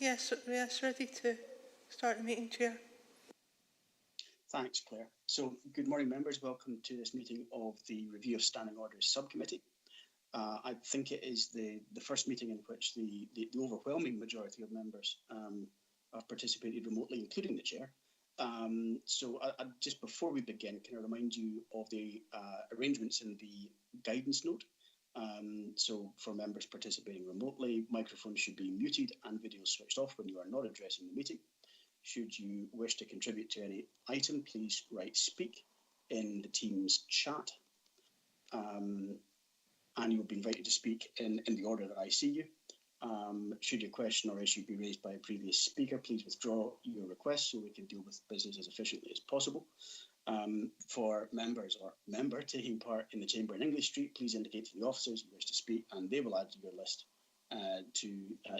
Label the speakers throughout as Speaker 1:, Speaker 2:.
Speaker 1: Yes, ready to start the meeting, Chair.
Speaker 2: Thanks, Claire. So, good morning, members. Welcome to this meeting of the Review of Standing Orders Subcommittee. I think it is the first meeting in which the overwhelming majority of members have participated remotely, including the Chair. So, just before we begin, can I remind you of the arrangements in the guidance note? So, for members participating remotely, microphones should be muted and videos switched off when you are not addressing the meeting. Should you wish to contribute to any item, please write speak in the Teams chat. And you'll be invited to speak in the order that I see you. Should your question or issue be raised by a previous speaker, please withdraw your request so we can deal with business as efficiently as possible. For members or member taking part in the chamber in English Street, please indicate to the officers you wish to speak, and they will add to your list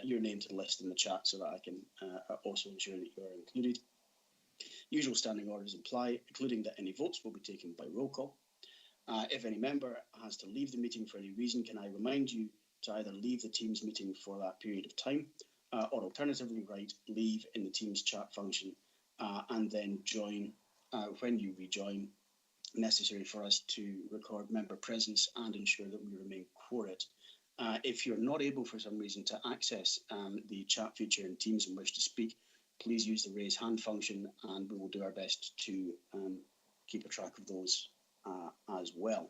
Speaker 2: your name to the list in the chat so that I can also ensure that you are included. Usual standing orders apply, including that any votes will be taken by roll call. If any member has to leave the meeting for any reason, can I remind you to either leave the Teams meeting for that period of time or alternatively write leave in the Teams chat function and then join when you rejoin, necessary for us to record member presence and ensure that we remain quorate. If you're not able for some reason to access the chat feature in Teams and wish to speak, please use the raise hand function and we will do our best to keep a track of those as well.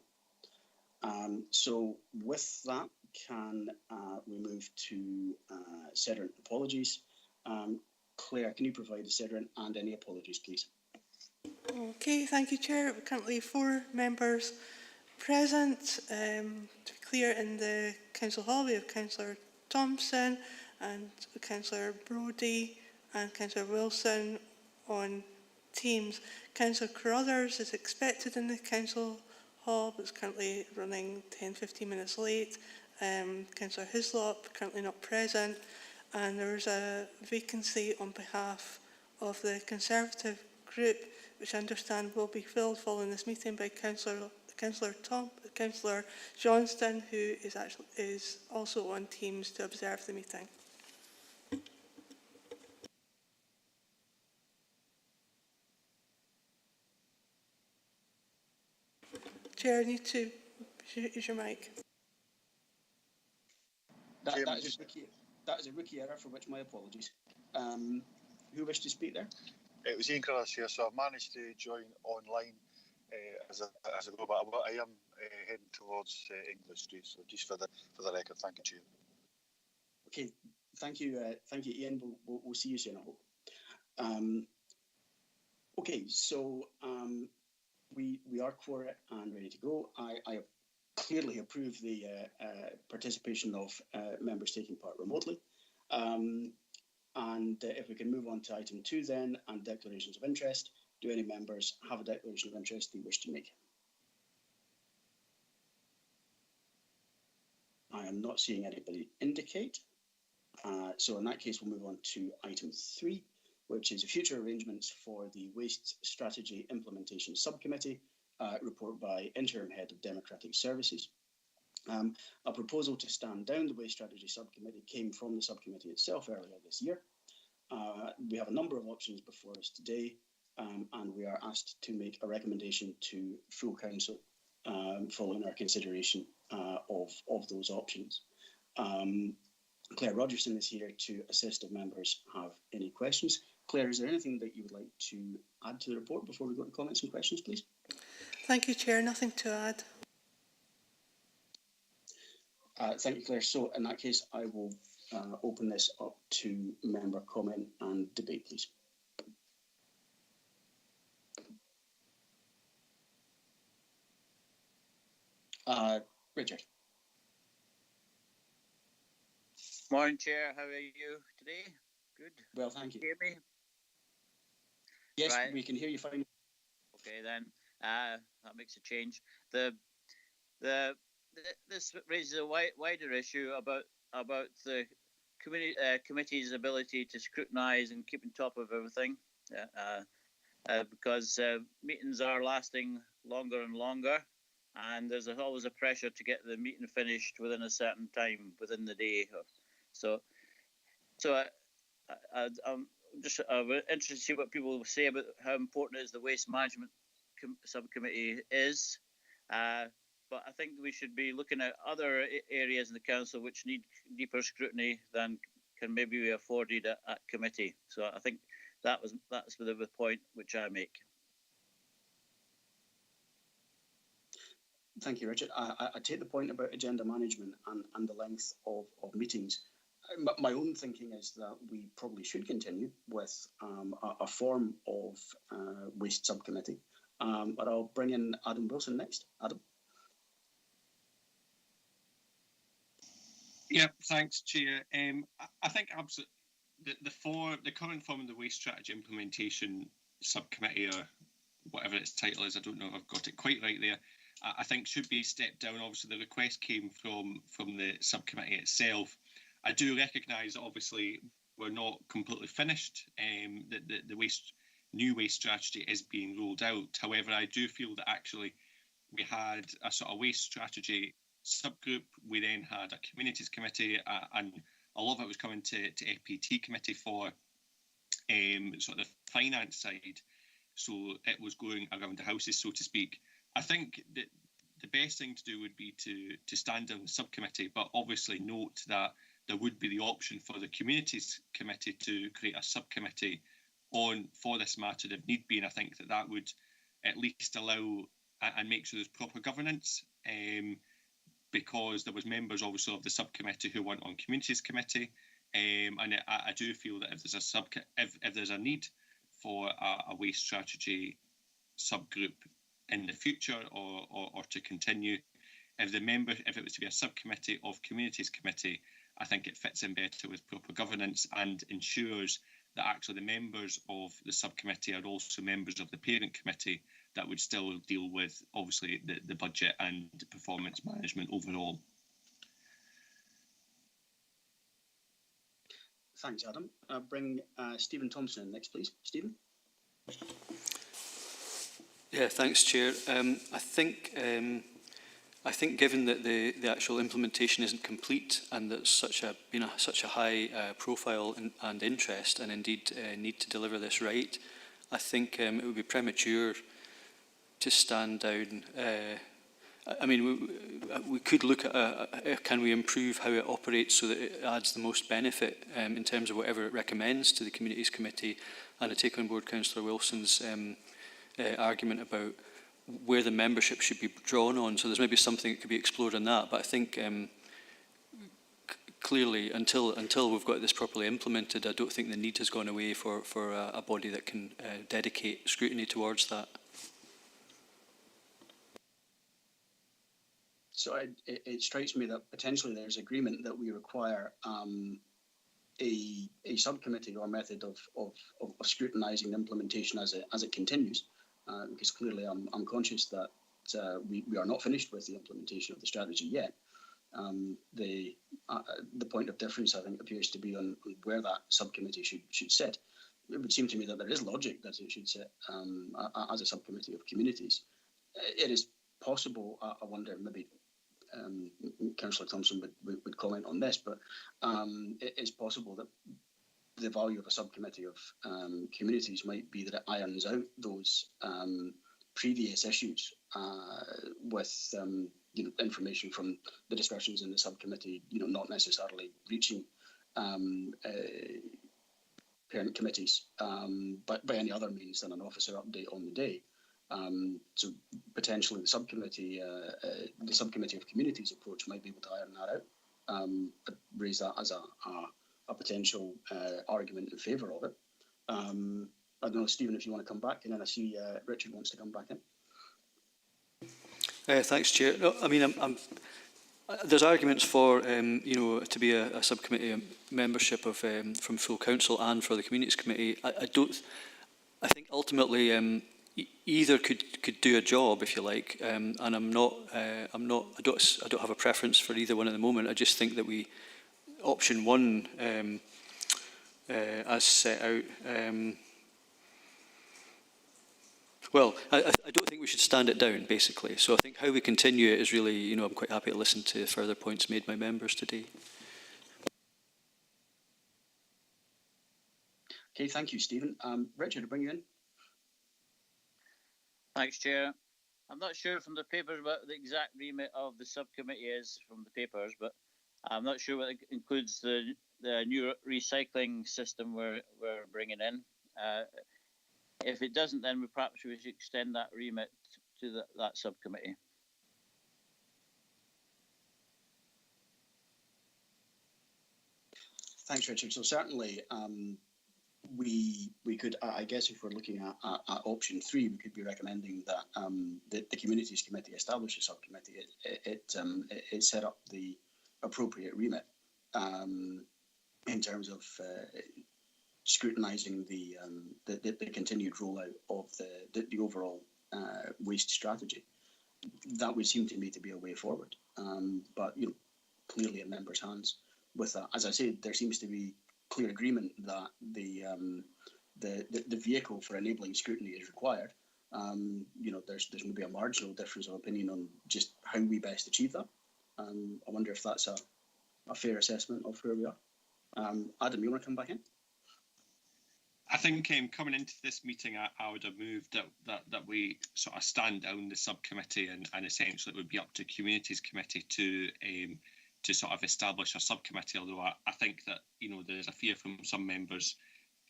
Speaker 2: So with that, can we move to Cedrin apologies? Claire, can you provide the Cedrin and any apologies, please?
Speaker 1: Okay, thank you, Chair. We currently have 4 members present. To be clear, in the Council Hall we have Councillor Thompson and Councillor Brodie and Councillor Wilson on Teams. Councillor Carruthers is expected in the Council Hall, but is currently running 10-15 minutes late. Councillor Hislop currently not present, and there's a vacancy on behalf of the Conservative group, which I understand will be filled following this meeting by Councillor Johnston, who is also on Teams to observe the meeting. Chair, I need to use your mic.
Speaker 2: That is a rookie error, for which my apologies. Who wished to speak there?
Speaker 3: It was Ian Carruthers here, so I've managed to join online as I go, but I am heading towards English Street. So just for the record, thank you, Chair.
Speaker 2: Okay, thank you, Ian. We'll see you soon, I hope. Okay, so we are quorate and ready to go. I clearly approve the participation of members taking part remotely. And if we can move on to item 2 then, and declarations of interest. Do any members have a declaration of interest they wish to make? I am not seeing anybody indicate. So in that case, we'll move on to item 3, which is future arrangements for the Waste Strategy Implementation Subcommittee, report by Interim Head of Democratic Services. A proposal to stand down the Waste Strategy Subcommittee came from the subcommittee itself earlier this year. We have a number of options before us today, and we are asked to make a recommendation to full council following our consideration of those options. Claire Rogerson is here to assist if members have any questions. Claire, is there anything that you would like to add to the report before we go to comments and questions, please?
Speaker 1: Thank you, Chair. Nothing to add.
Speaker 2: Thank you, Claire. So in that case, I will open this up to member comment and debate, please. Richard.
Speaker 4: Morning, Chair. How are you today? Good.
Speaker 2: Well, thank you.
Speaker 4: Hear me?
Speaker 2: Yes,
Speaker 4: right.
Speaker 2: We can hear you fine.
Speaker 4: Okay, then that makes a change. This raises a wider issue about the committee's ability to scrutinise and keep on top of everything, because meetings are lasting longer and longer, and there's always a pressure to get the meeting finished within a certain time within the day. So I'm just interested to see what people will say about how important it is the waste management subcommittee is. But I think we should be looking at other areas in the council which need deeper scrutiny than can maybe be afforded at committee. So I think that's the point which I make.
Speaker 2: Thank you, Richard. I take the point about agenda management and the length of meetings. My own thinking is that we probably should continue with a form of waste subcommittee. But I'll bring in Adam Wilson next. Adam.
Speaker 5: Yeah, thanks, Chair. I think absolutely the current form of the waste strategy implementation subcommittee, or whatever its title is, I don't know if I've got it quite right there, I think should be stepped down. Obviously, the request came from the subcommittee itself. I do recognise that obviously we're not completely finished. The new waste strategy is being rolled out. However, I do feel that actually we had a sort of waste strategy subgroup. We then had a communities committee, and a lot of it was coming to FPT committee for sort of the finance side. So it was going around the houses, so to speak. I think that the best thing to do would be to stand down the subcommittee, but obviously note that there would be the option for the communities committee to create a subcommittee for this matter if need be, and I think that would at least allow and make sure there's proper governance, because there was members obviously of the subcommittee who weren't on communities committee, and I do feel that if there's a need for a waste strategy subgroup in the future or to continue, if it was to be a subcommittee of communities committee, I think it fits in better with proper governance and ensures that actually the members of the subcommittee are also members of the parent committee that would still deal with obviously the budget and performance management overall.
Speaker 2: Thanks, Adam. Bring Stephen Thompson in next, please. Stephen.
Speaker 6: Yeah, thanks, Chair. I think given that the actual implementation isn't complete and that such a high profile and interest and indeed need to deliver this right, I think it would be premature to stand down. I mean, we could look at can we improve how it operates so that it adds the most benefit in terms of whatever it recommends to the Communities Committee, and I take on board Councillor Wilson's argument about where the membership should be drawn on. So there's maybe something that could be explored on that. But I think clearly, until we've got this properly implemented, I don't think the need has gone away for a body that can dedicate scrutiny towards that.
Speaker 2: So it strikes me that potentially there's agreement that we require a subcommittee or method of scrutinising the implementation as it continues. Because clearly I'm conscious that we are not finished with the implementation of the strategy yet. The point of difference, I think, appears to be on where that subcommittee should sit. It would seem to me that there is logic that it should sit as a subcommittee of communities. It is possible, I wonder, maybe Councillor Thompson would comment on this, but it is possible that the value of a subcommittee of communities might be that it irons out those previous issues with information from the discussions in the subcommittee, not necessarily reaching parent committees, but by any other means than an officer update on the day. So potentially the subcommittee of communities approach might be able to iron that out. I'd raise that as a potential argument in favour of it. I don't know, Stephen, if you want to come back, and then I see Richard wants to come back in.
Speaker 6: Thanks, Chair. No, I mean, there's arguments for to be a subcommittee membership of from full council and for the Communities Committee. I think ultimately either could do a job, if you like, and I don't have a preference for either one at the moment. I just think that option one, as set out. Well, I don't think we should stand it down, basically. So I think how we continue it is really, I'm quite happy to listen to further points made by members today.
Speaker 2: Okay, thank you, Stephen. Richard, to bring you in.
Speaker 4: Thanks, Chair. I'm not sure from the papers what the exact remit of the subcommittee is from the papers, but I'm not sure what it includes the new recycling system we're bringing in. If it doesn't, then perhaps we should extend that remit to that subcommittee.
Speaker 2: Thanks, Richard. So certainly, we could, I guess, if we're looking at option 3, we could be recommending that the Communities Committee establish a subcommittee. It set up the appropriate remit in terms of scrutinising the continued rollout of the overall waste strategy. That would seem to me to be a way forward. But clearly in members' hands with that. As I said, there seems to be clear agreement that the vehicle for enabling scrutiny is required. There's maybe a marginal difference of opinion on just how we best achieve that. I wonder if that's a fair assessment of where we are. Adam, you want to come back in?
Speaker 5: I think coming into this meeting, I would have moved that we sort of stand down the subcommittee and essentially it would be up to Communities Committee to sort of establish a subcommittee. Although I think that there's a fear from some members,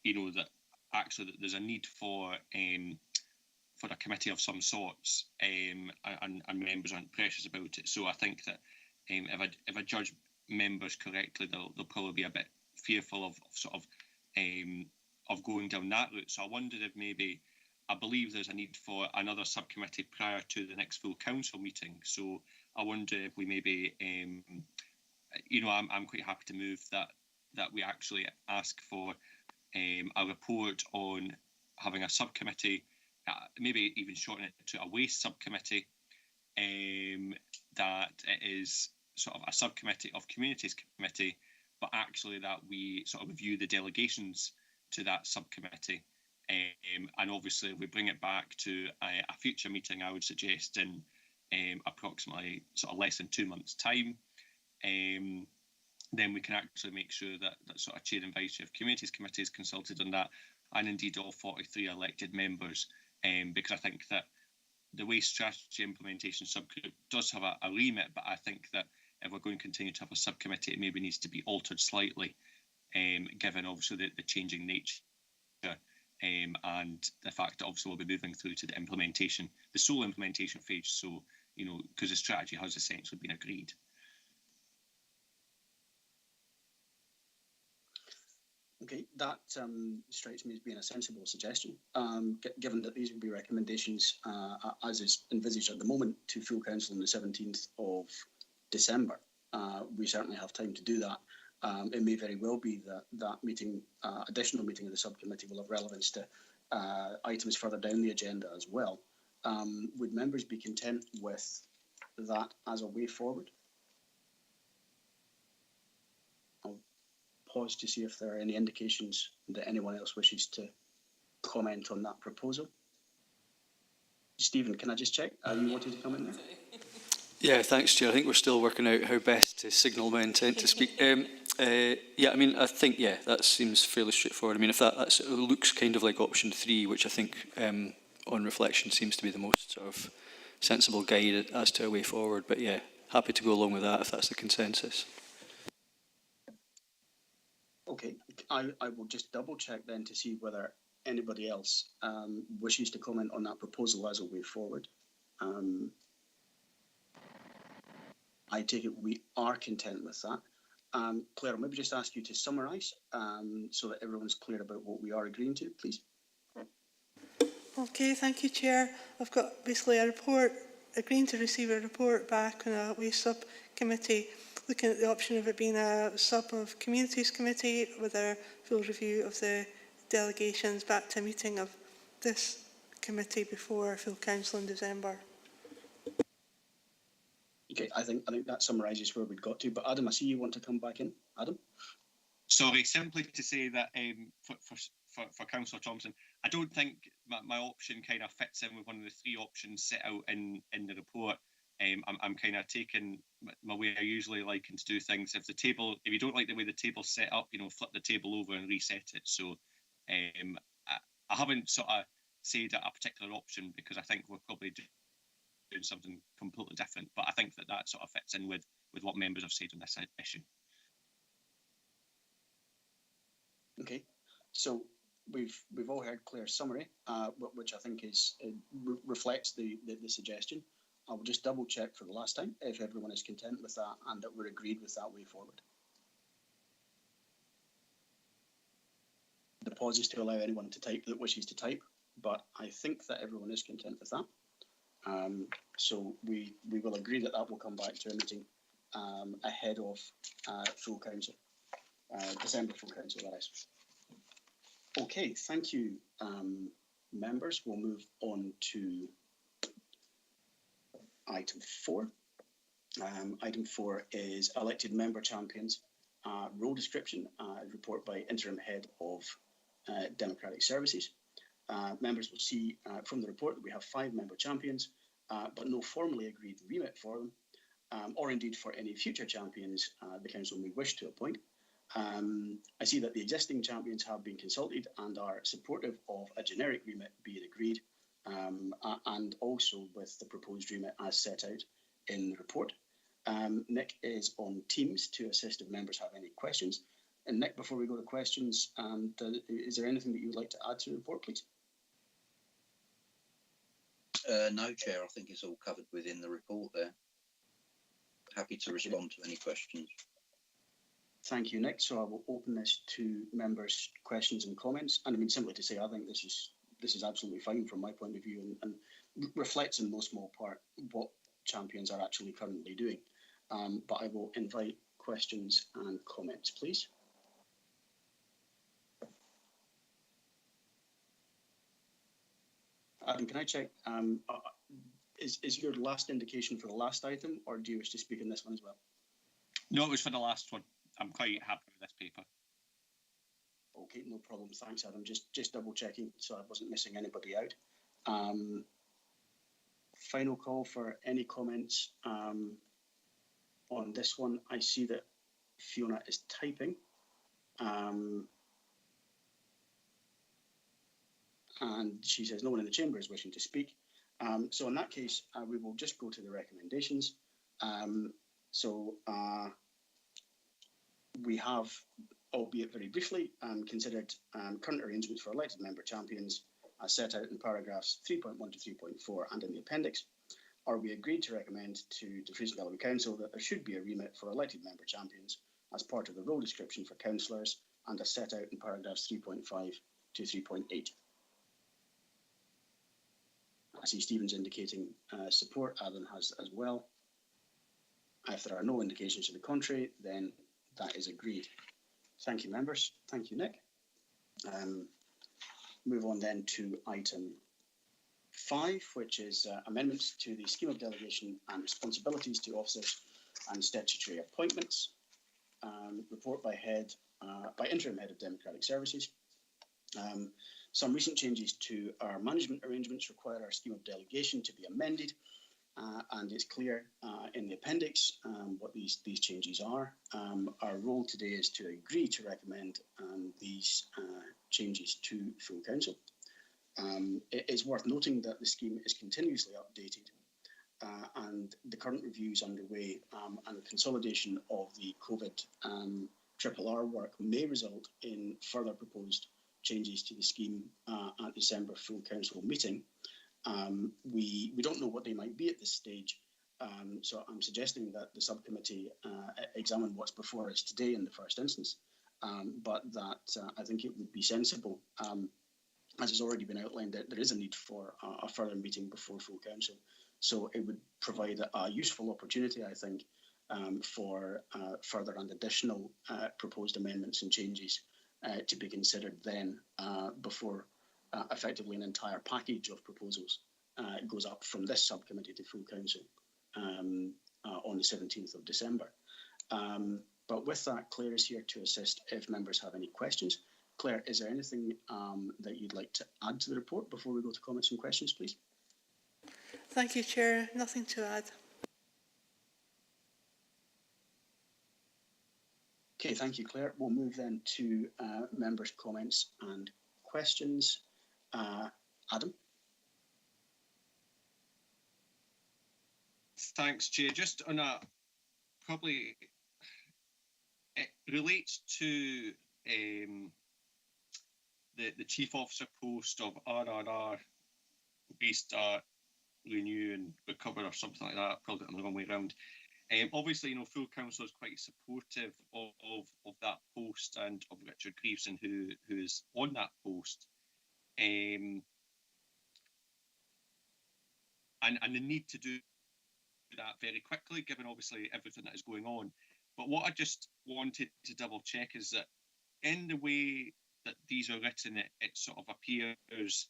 Speaker 5: that actually that there's a need for a committee of some sorts, and members aren't precious about it. So I think that if I judge members correctly, they'll probably be a bit fearful of going down that route. So I wondered if maybe, I believe there's a need for another subcommittee prior to the next full council meeting. So I wonder if we maybe, I'm quite happy to move that we actually ask for a report on having a subcommittee, maybe even shorten it to a waste subcommittee, that it is sort of a subcommittee of Communities Committee, but actually that we sort of review the delegations to that subcommittee. And obviously we bring it back to a future meeting, I would suggest in approximately sort of less than 2 months' time. Then we can actually make sure that sort of chair and vice chair of Communities Committee is consulted on that, and indeed all 43 elected members, because I think that the Waste Strategy Implementation Subgroup does have a remit, but I think that if we're going to continue to have a subcommittee, it maybe needs to be altered slightly, given obviously the changing nature and the fact that obviously we'll be moving through to the sole implementation phase. So, because the strategy has essentially been agreed.
Speaker 2: Okay, that strikes me as being a sensible suggestion, given that these will be recommendations, as is envisaged at the moment, to full council on the 17th of December. We certainly have time to do that. It may very well be that meeting, additional meeting of the subcommittee, will have relevance to items further down the agenda as well. Would members be content with that as a way forward? I'll pause to see if there are any indications that anyone else wishes to comment on that proposal. Stephen, can I just check? You wanted to come in there?
Speaker 6: Yeah, thanks, Chair. I think we're still working out how best to signal my intent to speak. Yeah, I mean, I think, that seems fairly straightforward. I mean, if it looks kind of like option 3, which I think on reflection seems to be the most sort of sensible guide as to a way forward. But yeah, happy to go along with that if that's the consensus.
Speaker 2: Okay, I will just double check then to see whether anybody else wishes to comment on that proposal as a way forward. I take it we are content with that. Claire, I'll maybe just ask you to summarise so that everyone's clear about what we are agreeing to, please.
Speaker 1: Okay, thank you, Chair. I've got basically a report, agreeing to receive a report back on a waste subcommittee, looking at the option of it being a sub of Communities Committee with a full review of the delegations back to a meeting of this committee before full council in December.
Speaker 2: Okay, I think that summarises where we'd got to. But Adam, I see you want to come back in. Adam?
Speaker 5: Sorry, simply to say that for Councillor Thompson, I don't think my option kind of fits in with one of the 3 options set out in the report. I'm kind of taking my way I usually like to do things. If you don't like the way the table's set up, flip the table over and reset it. So I haven't sort of said a particular option because I think we're probably doing something completely different, but I think that sort of fits in with what members have said on this issue.
Speaker 2: Okay, so we've all heard Claire's summary, which I think reflects the suggestion. I will just double check for the last time if everyone is content with that and that we're agreed with that way forward. The pause is to allow anyone to type that wishes to type, but I think that everyone is content with that. So we will agree that will come back to a meeting ahead of full council, December full council, that is. Okay, thank you, members. We'll move on to item 4. Item 4 is elected member champions, role description, report by interim head of democratic services. Members will see from the report that we have 5 member champions, but no formally agreed remit for them, or indeed for any future champions the council may wish to appoint. I see that the existing champions have been consulted and are supportive of a generic remit being agreed, and also with the proposed remit as set out in the report. Nick is on Teams to assist if members have any questions. And Nick, before we go to questions, is there anything that you would like to add to the report, please?
Speaker 7: No, Chair, I think it's all covered within the report there. Happy to respond to any questions.
Speaker 2: Thank you, Nick. So I will open this to members' questions and comments. And I mean, simply to say, I think this is absolutely fine from my point of view and reflects in no small part what champions are actually currently doing. But I will invite questions and comments, please. Adam, can I check, is your last indication for the last item, or do you wish to speak on this one as well?
Speaker 5: No, it was for the last one. I'm quite happy with this paper.
Speaker 2: Okay, no problem. Thanks, Adam. Just double checking so I wasn't missing anybody out. Final call for any comments on this one. I see that Fiona is typing. And she says no one in the chamber is wishing to speak. So in that case, we will just go to the recommendations. We have, albeit very briefly, considered current arrangements for elected member champions as set out in paragraphs 3.1 to 3.4 and in the appendix. Are we agreed to recommend to Dumfries and Galloway Council that there should be a remit for elected member champions as part of the role description for councillors and as set out in paragraphs 3.5 to 3.8. I see Stephen's indicating support, Adam has as well. If there are no indications to the contrary, then that is agreed. Thank you, members. Thank you, Nick. Move on then to item 5, which is amendments to the scheme of delegation and responsibilities to officers and statutory appointments. Report by interim head of democratic services. Some recent changes to our management arrangements require our scheme of delegation to be amended, and it's clear in the appendix what these changes are. Our role today is to agree to recommend these changes to full council. It is worth noting that the scheme is continuously updated, and the current reviews underway and consolidation of the COVID RRR work may result in further proposed changes to the scheme at December full council meeting. We don't know what they might be at this stage, so I'm suggesting that the subcommittee examine what's before us today in the first instance, but that I think it would be sensible, as has already been outlined, that there is a need for a further meeting before full council. So it would provide a useful opportunity, I think, for further and additional proposed amendments and changes to be considered then before effectively an entire package of proposals goes up from this subcommittee to full council on the 17th of December. But with that, Claire is here to assist if members have any questions. Claire, is there anything that you'd like to add to the report before we go to comments and questions, please?
Speaker 1: Thank you, Chair. Nothing to add. Okay,
Speaker 2: thank you, Claire. We'll move then to members' comments and questions. Adam?
Speaker 5: Thanks, Chair. Just on a, probably, it relates to the Chief Officer post of RRR, restart, renew and recover or something like that, probably on the wrong way around. Obviously, full council is quite supportive of that post and of Richard Greaveson, who is on that post. And the need to do that very quickly, given obviously everything that is going on. But what I just wanted to double check is that in the way that these are written, it sort of appears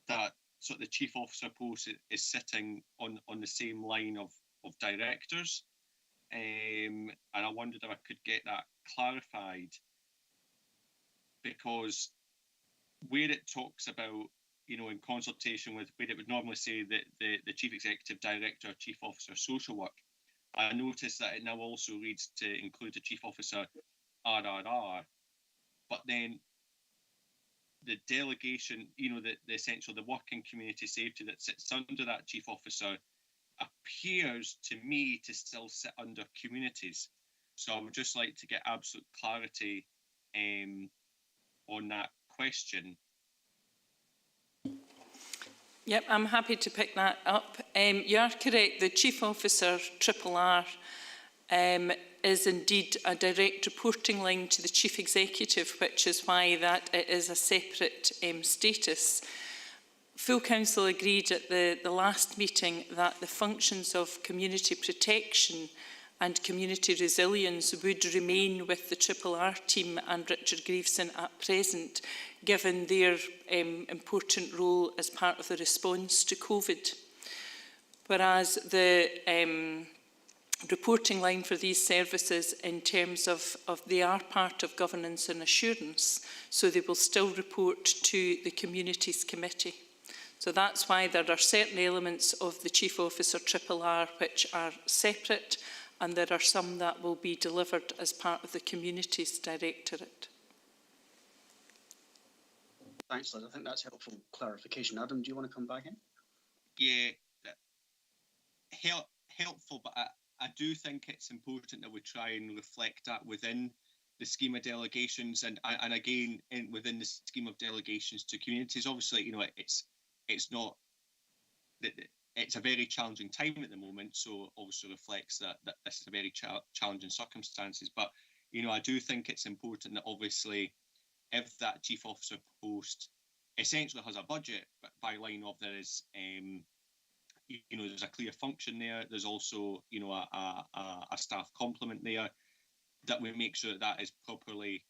Speaker 5: that sort of the chief officer post is sitting on the same line of directors. And I wondered if I could get that clarified, because where it talks about, in consultation with where it would normally say that the chief executive director, chief officer social work, I noticed that it now also reads to include the chief officer RRR, but then the delegation, the essential, the working community safety that sits under that chief officer appears to me to still sit under communities. So I would just like to get absolute clarity on that question.
Speaker 8: Yep, I'm happy to pick that up. You are correct, the Chief Officer RRR is indeed a direct reporting line to the Chief Executive, which is why that it is a separate status. Full Council agreed at the last meeting that the functions of community protection and community resilience would remain with the RRR team and Richard Greaveson at present, given their important role as part of the response to COVID. Whereas the reporting line for these services in terms of they are part of governance and assurance, so they will still report to the Communities Committee. So that's why there are certain elements of the Chief Officer RRR which are separate, and there are some that will be delivered as part of the Communities Directorate.
Speaker 2: Thanks, Liz. I think that's helpful clarification. Adam, do you want to come back in?
Speaker 5: Yeah, helpful, but I do think it's important that we try and reflect that within the scheme of delegations, and again within the scheme of delegations to communities. Obviously, it's not that. It's a very challenging time at the moment, so obviously reflects that this is a very challenging circumstances. But, I do think it's important that obviously if that chief officer post essentially has a budget, but by line of there is, there's a clear function there. There's also, a staff complement there, that we make sure that is properly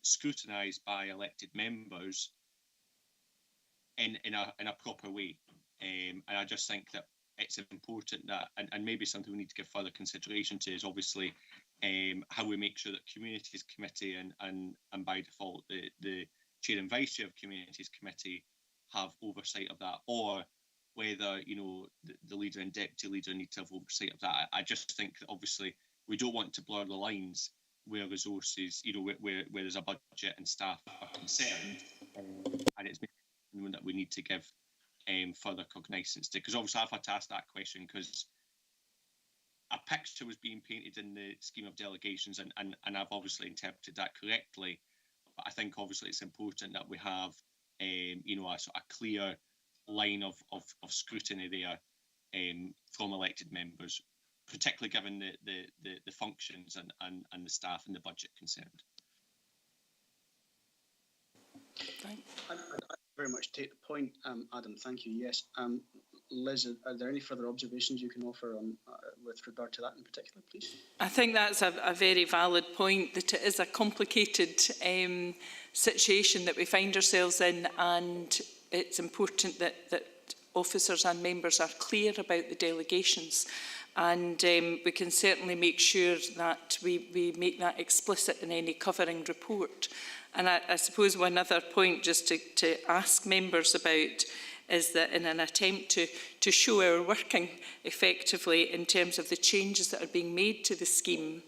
Speaker 5: scrutinised by elected members in a proper way. And I just think that it's important that, and maybe something we need to give further consideration to, is obviously how we make sure that Communities Committee and by default the Chair and Vice Chair of Communities Committee have oversight of that, or whether the leader and deputy leader need to have oversight of that. I just think that obviously we don't want to blur the lines where resources, where there's a budget and staff are concerned, and it's something that we need to give further cognizance to, because obviously I've had to ask that question because a picture was being painted in the scheme of delegations, and I've obviously interpreted that correctly. But I think obviously it's important that we have a sort of clear line of scrutiny there from elected members, particularly given the functions and the staff and the budget concerned.
Speaker 2: I very much take the point, Adam. Thank you. Yes, Liz, are there any further observations you can offer on with regard to that in particular, please?
Speaker 8: I think that's a very valid point, that it is a complicated situation that we find ourselves in, and it's important that officers and members are clear about the delegations, and we can certainly make sure that we make that explicit in any covering report. And I suppose one other point just to ask members about is that in an attempt to show our working effectively in terms of the changes that are being made to the scheme,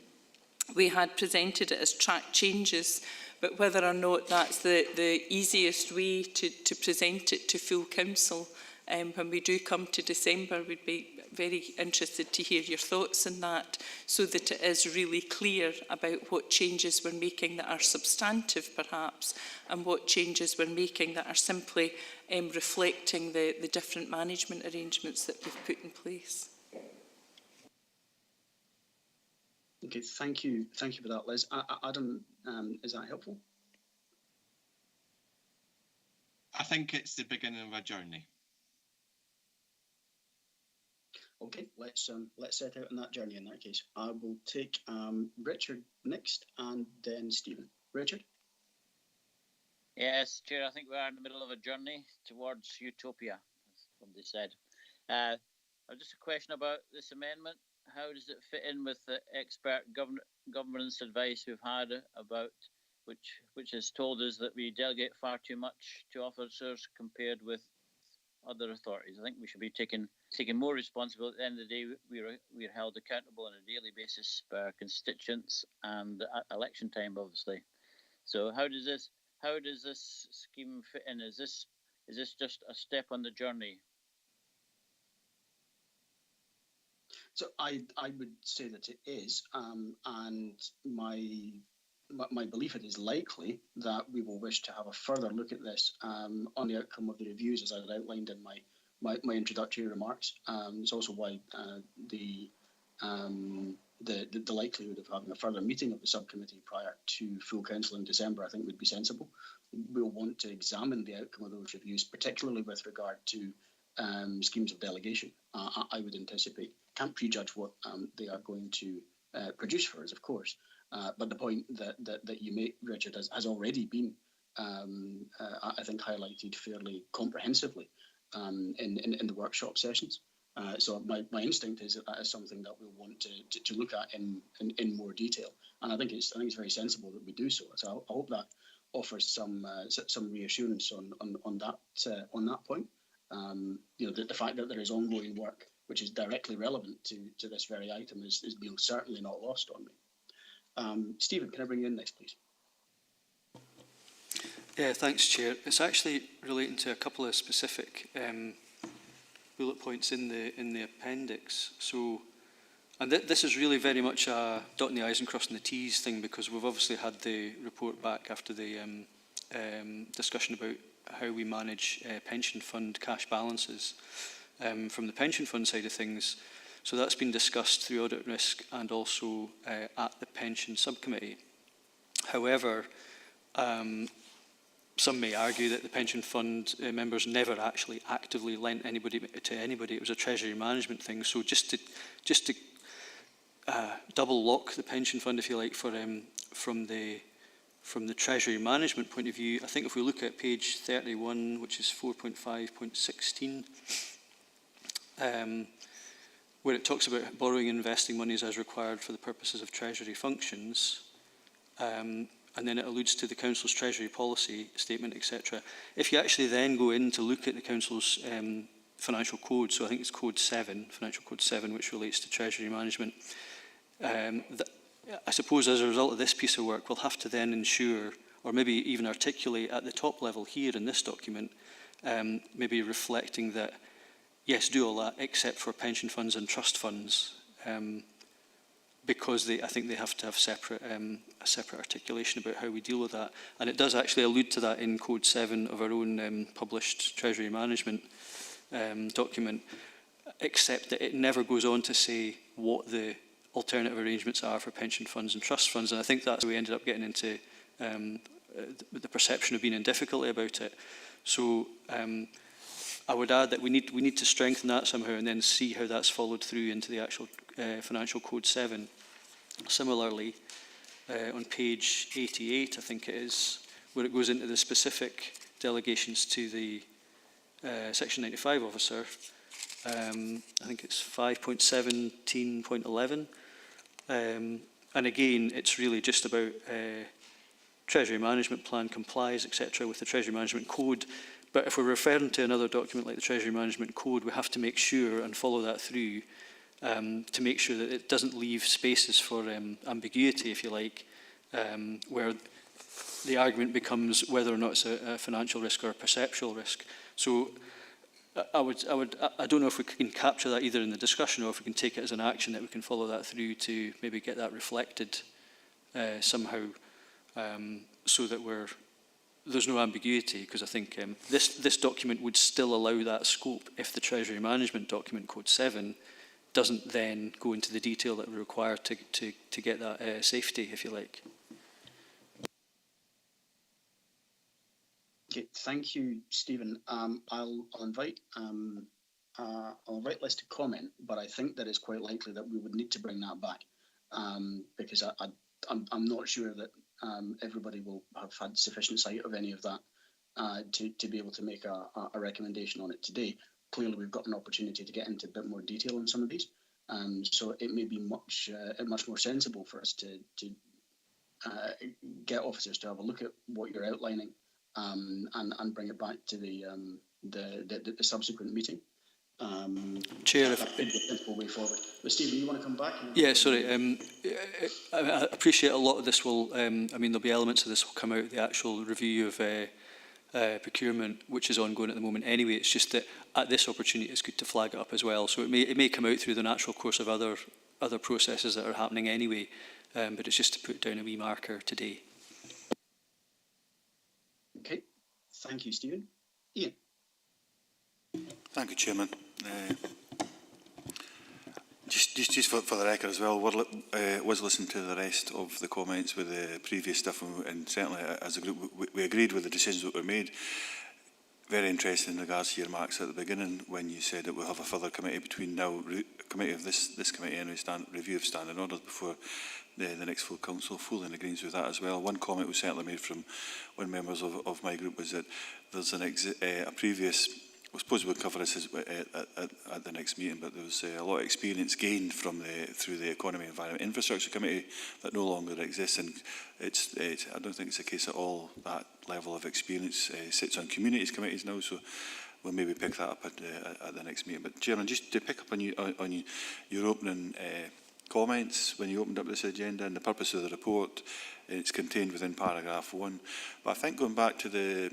Speaker 8: we had presented it as track changes, but whether or not that's the easiest way to present it to full council when we do come to December, we'd be very interested to hear your thoughts on that, so that it is really clear about what changes we're making that are substantive perhaps, and what changes we're making that are simply reflecting the different management arrangements that we've put in place.
Speaker 2: Okay, thank you for that, Liz. Adam, is that helpful?
Speaker 5: I think it's the beginning of a journey.
Speaker 2: Okay, let's set out on that journey in that case. I will take Richard next and then Stephen. Richard?
Speaker 4: Yes, Chair, I think we are in the middle of a journey towards utopia, as somebody said. Just a question about this amendment. How does it fit in with the expert governance advice we've had about which has told us that we delegate far too much to officers compared with other authorities? I think we should be taking more responsibility. At the end of the day, we're held accountable on a daily basis by our constituents and at election time, obviously. So how does this scheme fit in? Is this just a step on the journey?
Speaker 2: So I would say that it is, and my belief it is likely that we will wish to have a further look at this on the outcome of the reviews, as I had outlined in my introductory remarks. It's also why the likelihood of having a further meeting of the subcommittee prior to full council in December, I think, would be sensible. We'll want to examine the outcome of those reviews, particularly with regard to schemes of delegation. I would anticipate. Can't prejudge what they are going to produce for us, of course. But the point that you make, Richard, has already been, I think, highlighted fairly comprehensively in the workshop sessions. So my instinct is that is something that we'll want to look at in more detail, and I think it's very sensible that we do so. So I hope that offers some reassurance on that point. The fact that there is ongoing work which is directly relevant to this very item is certainly not lost on me. Stephen, can I bring you in next, please?
Speaker 6: Yeah, thanks, Chair. It's actually relating to a couple of specific bullet points in the appendix. So, and this is really very much a dotting the I's and crossing the T's thing, because we've obviously had the report back after the discussion about how we manage pension fund cash balances from the pension fund side of things. So that's been discussed through audit risk and also at the pension subcommittee. However, some may argue that the pension fund members never actually actively lent anybody to anybody. It was a treasury management thing. So just to double lock the pension fund, if you like, from the treasury management point of view, I think if we look at page 31, which is 4.5.16, where it talks about borrowing and investing monies as required for the purposes of treasury functions, and then it alludes to the council's treasury policy statement, etc. If you actually then go in to look at the council's financial code, so I think it's code 7, financial code 7, which relates to treasury management, I suppose as a result of this piece of work, we'll have to then ensure, or maybe even articulate at the top level here in this document, maybe reflecting that, yes, do all that except for pension funds and trust funds, because I think they have to have a separate articulation about how we deal with that. And it does actually allude to that in Code 7 of our own published Treasury Management document, except that it never goes on to say what the alternative arrangements are for pension funds and trust funds. And I think that's where we ended up getting into the perception of being in difficulty about it. So I would add that we need to strengthen that somehow and then see how that's followed through into the actual Financial Code 7. Similarly, on page 88, I think it is, where it goes into the specific delegations to the Section 95 officer, I think it's 5.17.11. And again, it's really just about Treasury Management Plan complies, etc., with the Treasury Management Code. But if we're referring to another document like the Treasury Management Code, we have to make sure and follow that through to make sure that it doesn't leave spaces for ambiguity, if you like, where the argument becomes whether or not it's a financial risk or a perceptual risk. So I don't know if we can capture that either in the discussion or if we can take it as an action that we can follow that through to maybe get that reflected somehow, so that there's no ambiguity, because I think this document would still allow that scope if the Treasury Management Document Code 7 doesn't then go into the detail that we require to get that safety, if you like.
Speaker 2: Okay, thank you, Stephen. I'll invite Liz to comment, but I think that it's quite likely that we would need to bring that back, because I'm not sure that everybody will have had sufficient sight of any of that to be able to make a recommendation on it today. Clearly, we've got an opportunity to get into a bit more detail on some of these, so it may be much more sensible for us to get officers to have a look at what you're outlining, and bring it back to the subsequent meeting.
Speaker 6: Chair,
Speaker 2: that could be a simple way forward. But Stephen, you want to come back?
Speaker 6: Yeah, sorry. I appreciate a lot of this will, I mean, there'll be elements of this will come out of the actual review of procurement, which is ongoing at the moment anyway. It's just that at this opportunity, it's good to flag it up as well. So it may come out through the natural course of other processes that are happening anyway, but it's just to put down a wee marker today.
Speaker 2: Okay, thank you, Stephen. Ian.
Speaker 9: Thank you, Chairman. Just for the record as well, was listening to the rest of the comments with the previous stuff, and certainly as a group we agreed with the decisions that were made. Very interesting in regards to your remarks at the beginning when you said that we'll have a further committee between now, committee of this committee anyway, review of standing orders before the next full council. Fully in agreement with that as well. One comment was certainly made from one members of my group was that there's a previous, I suppose we'll cover this at the next meeting, but there was a lot of experience gained through the Economy, Environment, Infrastructure Committee that no longer exists, and I don't think it's a case at all that level of experience sits on communities committees now, so we'll maybe pick that up at the next meeting. But Chairman, just to pick up on your opening comments when you opened up this agenda and the purpose of the report, it's contained within paragraph 1. But I think going back to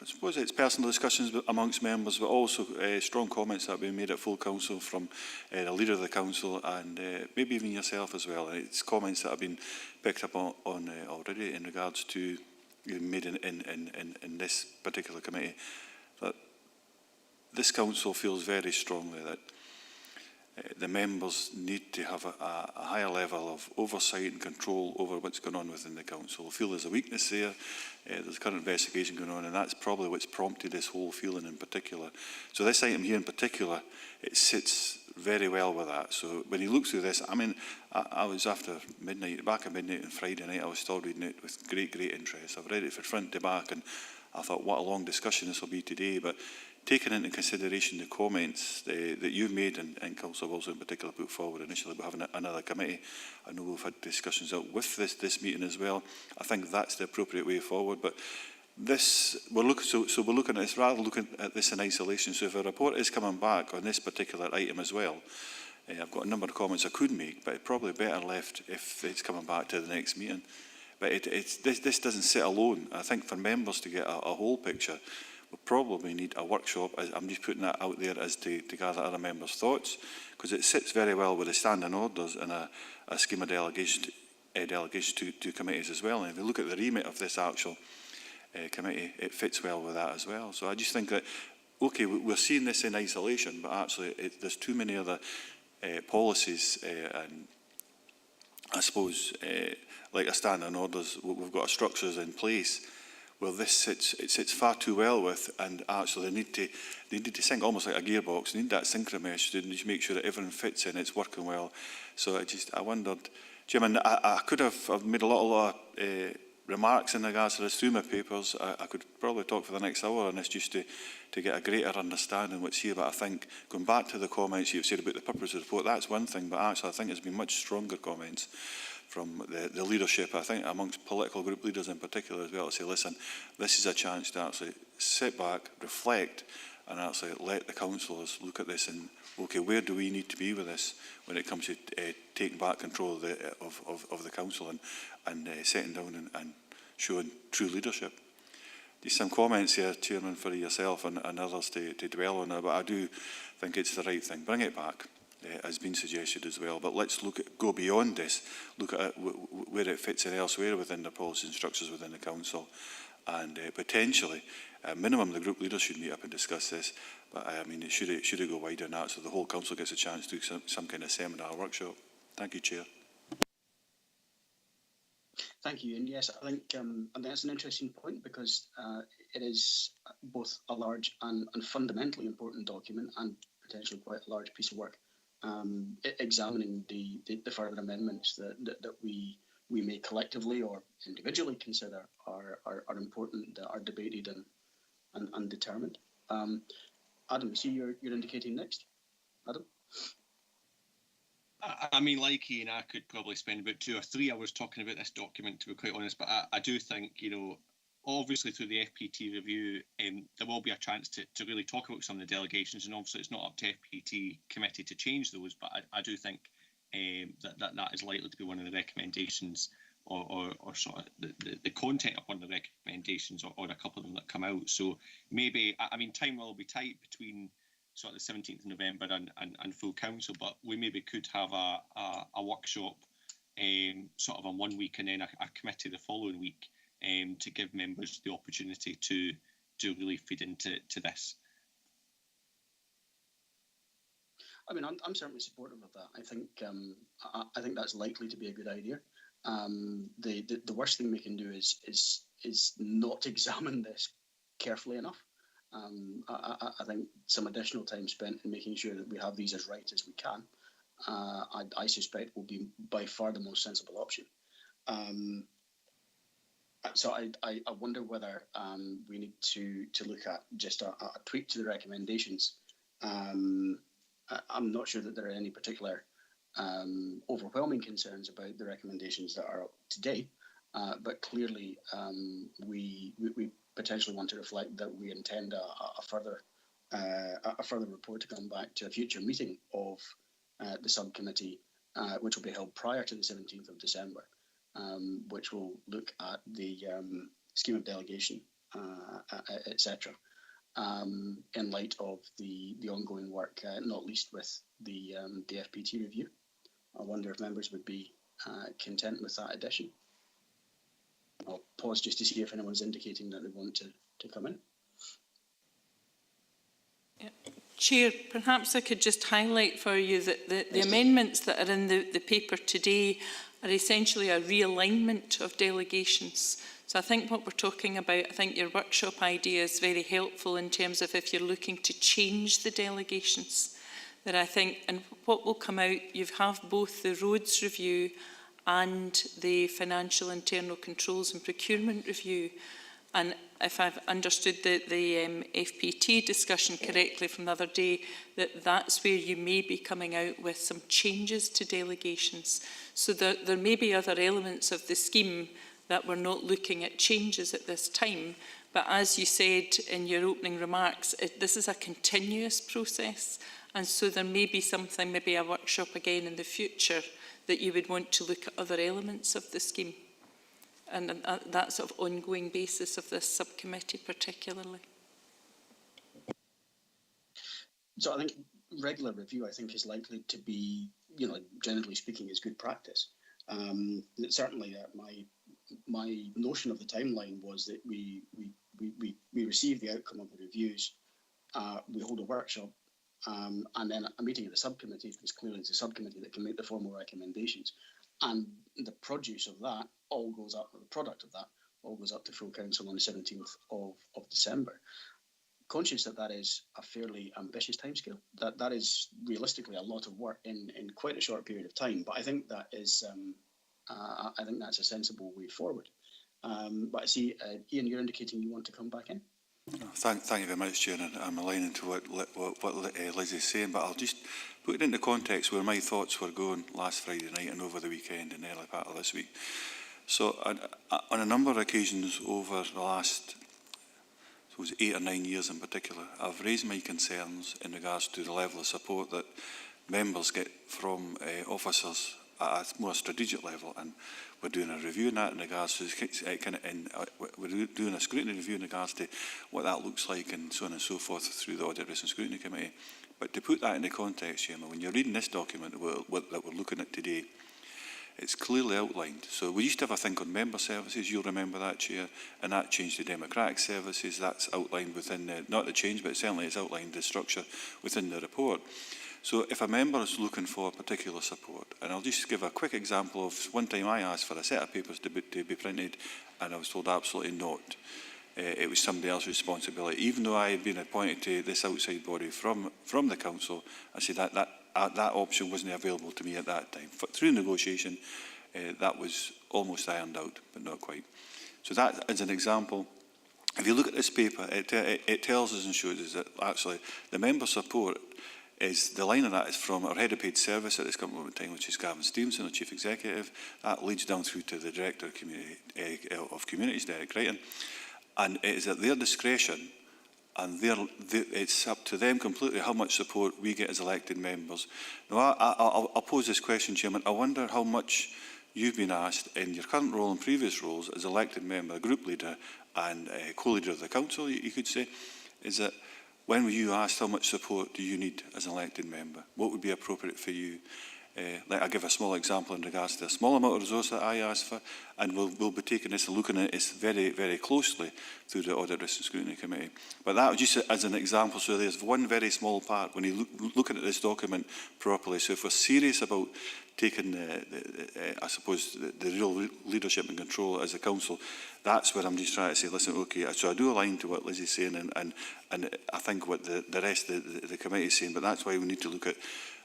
Speaker 9: I suppose it's personal discussions amongst members, but also strong comments that have been made at full council from the leader of the council and maybe even yourself as well. It's comments that have been picked up on already in regards to made in this particular committee. That this council feels very strongly that the members need to have a higher level of oversight and control over what's going on within the council. I feel there's a weakness there. There's a current investigation going on, and that's probably what's prompted this whole feeling in particular. So this item here in particular, it sits very well with that. So when you look through this, I mean, I was after midnight, back at midnight on Friday night, I was still reading it with great interest. I've read it from front to back, and I thought, what a long discussion this will be today. But taking into consideration the comments that you've made and Councillor Wilson in particular put forward initially about having another committee, I know we've had discussions out with this meeting as well. I think that's the appropriate way forward. But this, we're looking at this rather than looking at this in isolation. So if a report is coming back on this particular item as well, I've got a number of comments I could make, but it's probably better left if it's coming back to the next meeting. But this doesn't sit alone. I think for members to get a whole picture, we'll probably need a workshop. I'm just putting that out there as to gather other members' thoughts, because it sits very well with the standing orders and a scheme of delegation to committees as well. And if you look at the remit of this actual committee, it fits well with that as well. So I just think that, okay, we're seeing this in isolation, but actually there's too many other policies and I suppose like a standing orders, we've got structures in place where this sits far too well with, and actually they need to sync almost like a gearbox. They need that synchromesh to just make sure that everything fits in, it's working well. So I wondered, Jim, I could have made a lot of remarks in regards to this through my papers. I could probably talk for the next hour on this just to get a greater understanding of what's here. But I think going back to the comments you've said about the purpose of the report, that's one thing. But actually, I think there's been much stronger comments from the leadership, I think, amongst political group leaders in particular as well, to say, listen, this is a chance to actually sit back, reflect, and actually let the councillors look at this and, okay, where do we need to be with this when it comes to taking back control of the council and sitting down and showing true leadership. Just some comments here, Chairman, for yourself and others to dwell on it, but I do think it's the right thing. Bring it back, has been suggested as well, but let's go beyond this, look at it, where it fits in elsewhere within the policy and structures within the Council, and potentially, at minimum, the group leaders should meet up and discuss this, but I mean, it should go wider than that, so the whole Council gets a chance to do some kind of seminar workshop. Thank you, Chair.
Speaker 2: Thank you. And yes, I think that's an interesting point, because it is both a large and fundamentally important document, and potentially quite a large piece of work, examining the further amendments that we may collectively or individually consider are important, that are debated and determined. Adam, I see you're indicating next. Adam?
Speaker 5: I mean, like Ian, I could probably spend about 2 or 3 hours talking about this document, to be quite honest, but I do think, you know, obviously through the FPT review, there will be a chance to really talk about some of the delegations, and obviously it's not up to FPT committee to change those, but I do think that is likely to be one of the recommendations, or sort of the content of one of the recommendations, or a couple of them that come out. So maybe, I mean, time will be tight between sort of the 17th of November and full council, but we maybe could have a workshop sort of on 1 week, and then a committee the following week, to give members the opportunity to really feed into this.
Speaker 2: I mean, I'm certainly supportive of that. I think that's likely to be a good idea. The worst thing we can do is not examine this carefully enough. I think some additional time spent in making sure that we have these as right as we can, I suspect will be by far the most sensible option. So I wonder whether we need to look at just a tweak to the recommendations. I'm not sure that there are any particular overwhelming concerns about the recommendations that are up today, but clearly we potentially want to reflect that we intend a further report to come back to a future meeting of the subcommittee, which will be held prior to the 17th of December, which will look at the scheme of delegation, etc., in light of the ongoing work, not least with the FPT review. I wonder if members would be content with that addition. I'll pause just to see if anyone's indicating that they want to come in.
Speaker 8: Yeah. Chair, perhaps I could just highlight for you that the amendments that are in the paper today are essentially a realignment of delegations. So I think what we're talking about, I think your workshop idea is very helpful in terms of if you're looking to change the delegations. That I think, and what will come out, you have both the roads review and the financial internal controls and procurement review. And if I've understood the FPT discussion correctly from the other day, that's where you may be coming out with some changes to delegations. So there may be other elements of the scheme that we're not looking at changes at this time. But as you said in your opening remarks, this is a continuous process. And so there may be something, maybe a workshop again in the future, that you would want to look at other elements of the scheme. And that sort of ongoing basis of this subcommittee particularly. So
Speaker 2: I think regular review, I think, is likely to be, generally speaking, is good practice. Certainly, my notion of the timeline was that we receive the outcome of the reviews, we hold a workshop, and then a meeting of the subcommittee, because clearly it's a subcommittee that can make the formal recommendations. And the produce of that all goes up, or the product of that all goes up to full council on the 17th of December. Conscious that is a fairly ambitious timescale, that is realistically a lot of work in quite a short period of time. But I think that is, I think that's a sensible way forward. But I see, Ian, you're indicating you want to come back in.
Speaker 9: Thank you very much, Chair. I'm aligning to what Liz is saying, but I'll just put it into context where my thoughts were going last Friday night and over the weekend and the early part of this week. So on a number of occasions over the last 8 or 9 years in particular, I've raised my concerns in regards to the level of support that members get from officers a more strategic level, and we're doing a review in that in regards to we're doing a scrutiny review in regards to what that looks like and so on and so forth through the Audit, Risk and Scrutiny Committee. But to put that into context, Chairman, when you're reading this document that we're looking at today, it's clearly outlined. So we used to have a thing on member services, you'll remember that, Chair, and that changed to democratic services. That's outlined within, not the change, but certainly it's outlined the structure within the report. So if a member is looking for particular support, and I'll just give a quick example of one time I asked for a set of papers to be printed, and I was told absolutely not. It was somebody else's responsibility. Even though I had been appointed to this outside body from the council, I said that option wasn't available to me at that time. Through negotiation, that was almost ironed out, but not quite. So that is an example. If you look at this paper, it tells us and shows us that actually the member support is, the line of that is from our head of paid service at this current moment in time, which is Gavin Stevenson, our Chief Executive. That leads down through to the Director of Communities, Derek Crichton. And it is at their discretion, and it's up to them completely how much support we get as elected members. Now, I'll pose this question, Chairman. I wonder how much you've been asked in your current role and previous roles as elected member, group leader and co-leader of the council, you could say, is that when were you asked how much support do you need as an elected member? What would be appropriate for you? I'll give a small example in regards to a small amount of resource that I asked for, and we'll be taking this and looking at this very, very closely through the Audit, Risk and Scrutiny Committee. But that was just as an example. So there's one very small part when you looking at this document properly. So if we're serious about taking, I suppose, the real leadership and control as a council, that's where I'm just trying to say, listen, okay, so I do align to what Lizzie's saying, and I think what the rest of the committee is saying, but that's why we need to look at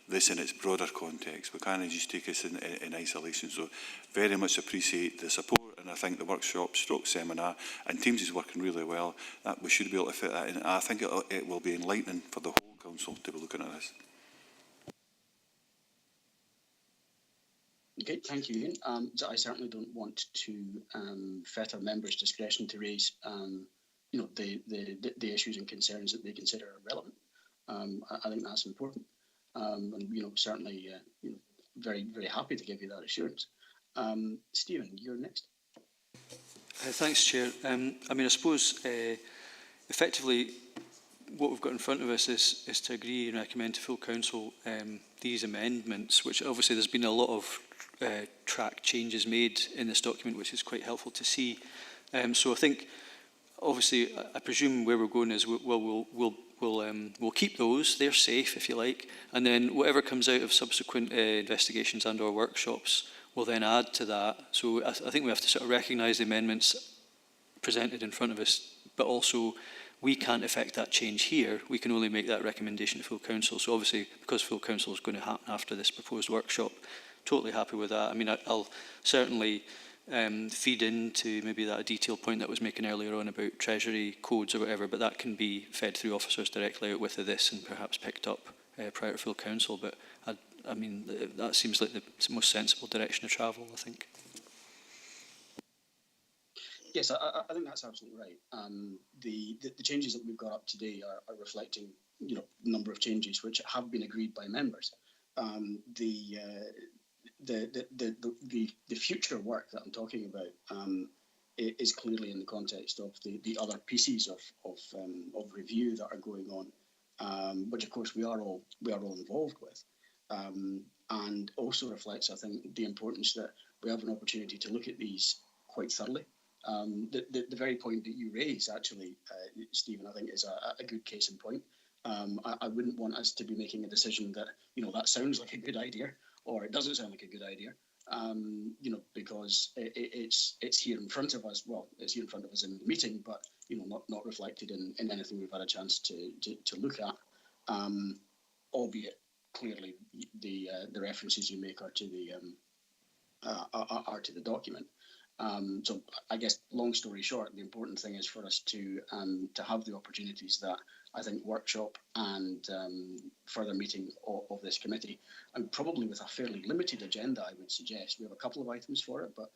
Speaker 9: this in its broader context. We can't just take us in isolation. So very much appreciate the support, and I think the workshop seminar and Teams is working really well. That we should be able to fit that in. I think it will be enlightening for the whole council to be looking at this.
Speaker 2: Okay, thank you, Ian. So I certainly don't want to fetter members' discretion to raise the issues and concerns that they consider relevant. I think that's important. And certainly very, very happy to give you that assurance. Stephen, you're next.
Speaker 6: Thanks, Chair. I mean, I suppose effectively what we've got in front of us is to agree and recommend to full council these amendments, which obviously there's been a lot of track changes made in this document, which is quite helpful to see. So I think, obviously, I presume where we're going is we'll keep those. They're safe, if you like, and then whatever comes out of subsequent investigations and/or workshops, we'll then add to that. So I think we have to sort of recognise the amendments presented in front of us, but also we can't affect that change here. We can only make that recommendation to full council. So obviously, because full council is going to happen after this proposed workshop, totally happy with that. I mean, I'll certainly feed into maybe that detailed point that was making earlier on about treasury codes or whatever, but that can be fed through officers directly out with this and perhaps picked up prior to full council. But I mean, that seems like the most sensible direction of travel, I think.
Speaker 2: Yes, I think that's absolutely right. The changes that we've got up today are reflecting, a number of changes which have been agreed by members. The future work that I'm talking about is clearly in the context of the other pieces of review that are going on, which of course we are all involved with, and also reflects, I think, the importance that we have an opportunity to look at these quite thoroughly. The very point that you raise, actually, Stephen, I think is a good case in point. I wouldn't want us to be making a decision that that sounds like a good idea, or it doesn't sound like a good idea, because it's here in front of us. Well, it's here in front of us in the meeting, but not reflected in anything we've had a chance to look at. Albeit clearly the references you make are to the document. So I guess, long story short, the important thing is for us to have the opportunities that I think workshop and further meeting of this committee, and probably with a fairly limited agenda, I would suggest. We have a couple of items for it, but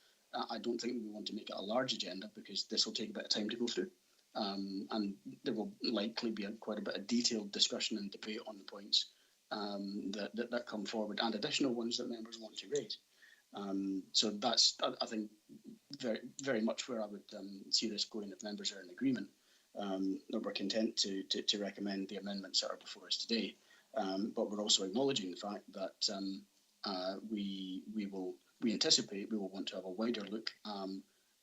Speaker 2: I don't think we want to make it a large agenda because this will take a bit of time to go through. And there will likely be quite a bit of detailed discussion and debate on the points that come forward, and additional ones that members want to raise. So that's, I think, very, very much where I would see this going if members are in agreement. That we're content to recommend the amendments that are before us today, but we're also acknowledging the fact that we anticipate we will want to have a wider look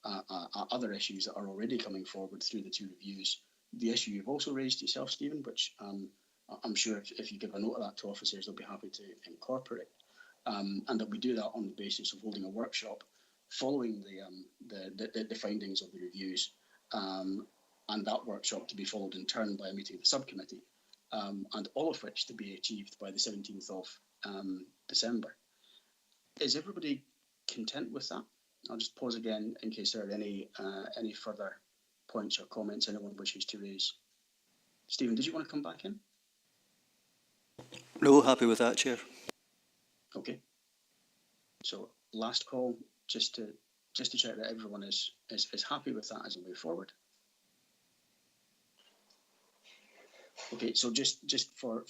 Speaker 2: at other issues that are already coming forward through the 2 reviews. The issue you've also raised yourself, Stephen, which I'm sure if you give a note of that to officers, they'll be happy to incorporate, and that we do that on the basis of holding a workshop following the findings of the reviews, and that workshop to be followed in turn by a meeting of the subcommittee, and all of which to be achieved by the 17th of December. Is everybody content with that? I'll just pause again in case there are any further points or comments anyone wishes to raise. Stephen, did you want to come back in?
Speaker 6: No, happy with that, Chair.
Speaker 2: Okay. So last call, just to check that everyone is happy with that as we move forward. Okay, so just for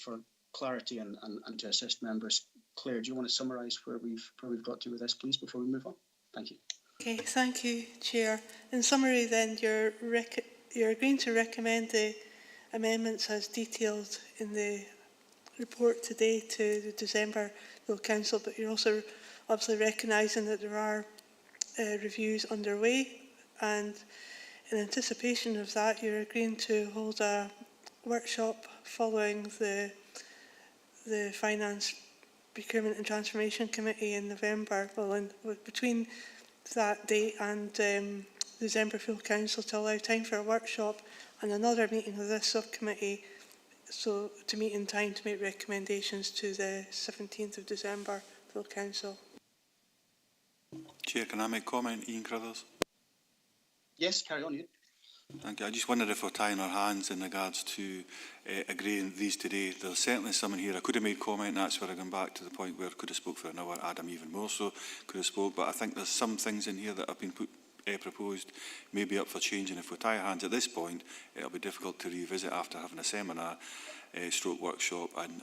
Speaker 2: clarity and to assist members, Claire, do you want to summarise where we've got to with this, please, before we move on? Thank you. Okay,
Speaker 1: thank you, Chair. In summary, then, you're agreeing to recommend the amendments as detailed in the report today to the December Full Council, but you're also obviously recognising that there are reviews underway, and in anticipation of that, you're agreeing to hold a workshop following the Finance, Procurement and Transformation Committee in November, between that date and the December Full Council, to allow time for a workshop and another meeting of this subcommittee, so to meet in time to make recommendations to the 17th of December Full Council.
Speaker 9: Chair, can I make comment, Ian Crothers?
Speaker 2: Yes, carry on, Ian.
Speaker 9: Thank you. I just wondered if we're tying our hands in regards to agreeing these today. There's certainly someone here, I could have made comment, and that's where I come back to the point where I could have spoke for an hour. Adam even more so could have spoke, but I think there's some things in here that have been proposed, maybe up for change, and if we tie our hands at this point, it'll be difficult to revisit after having a seminar, stroke workshop, and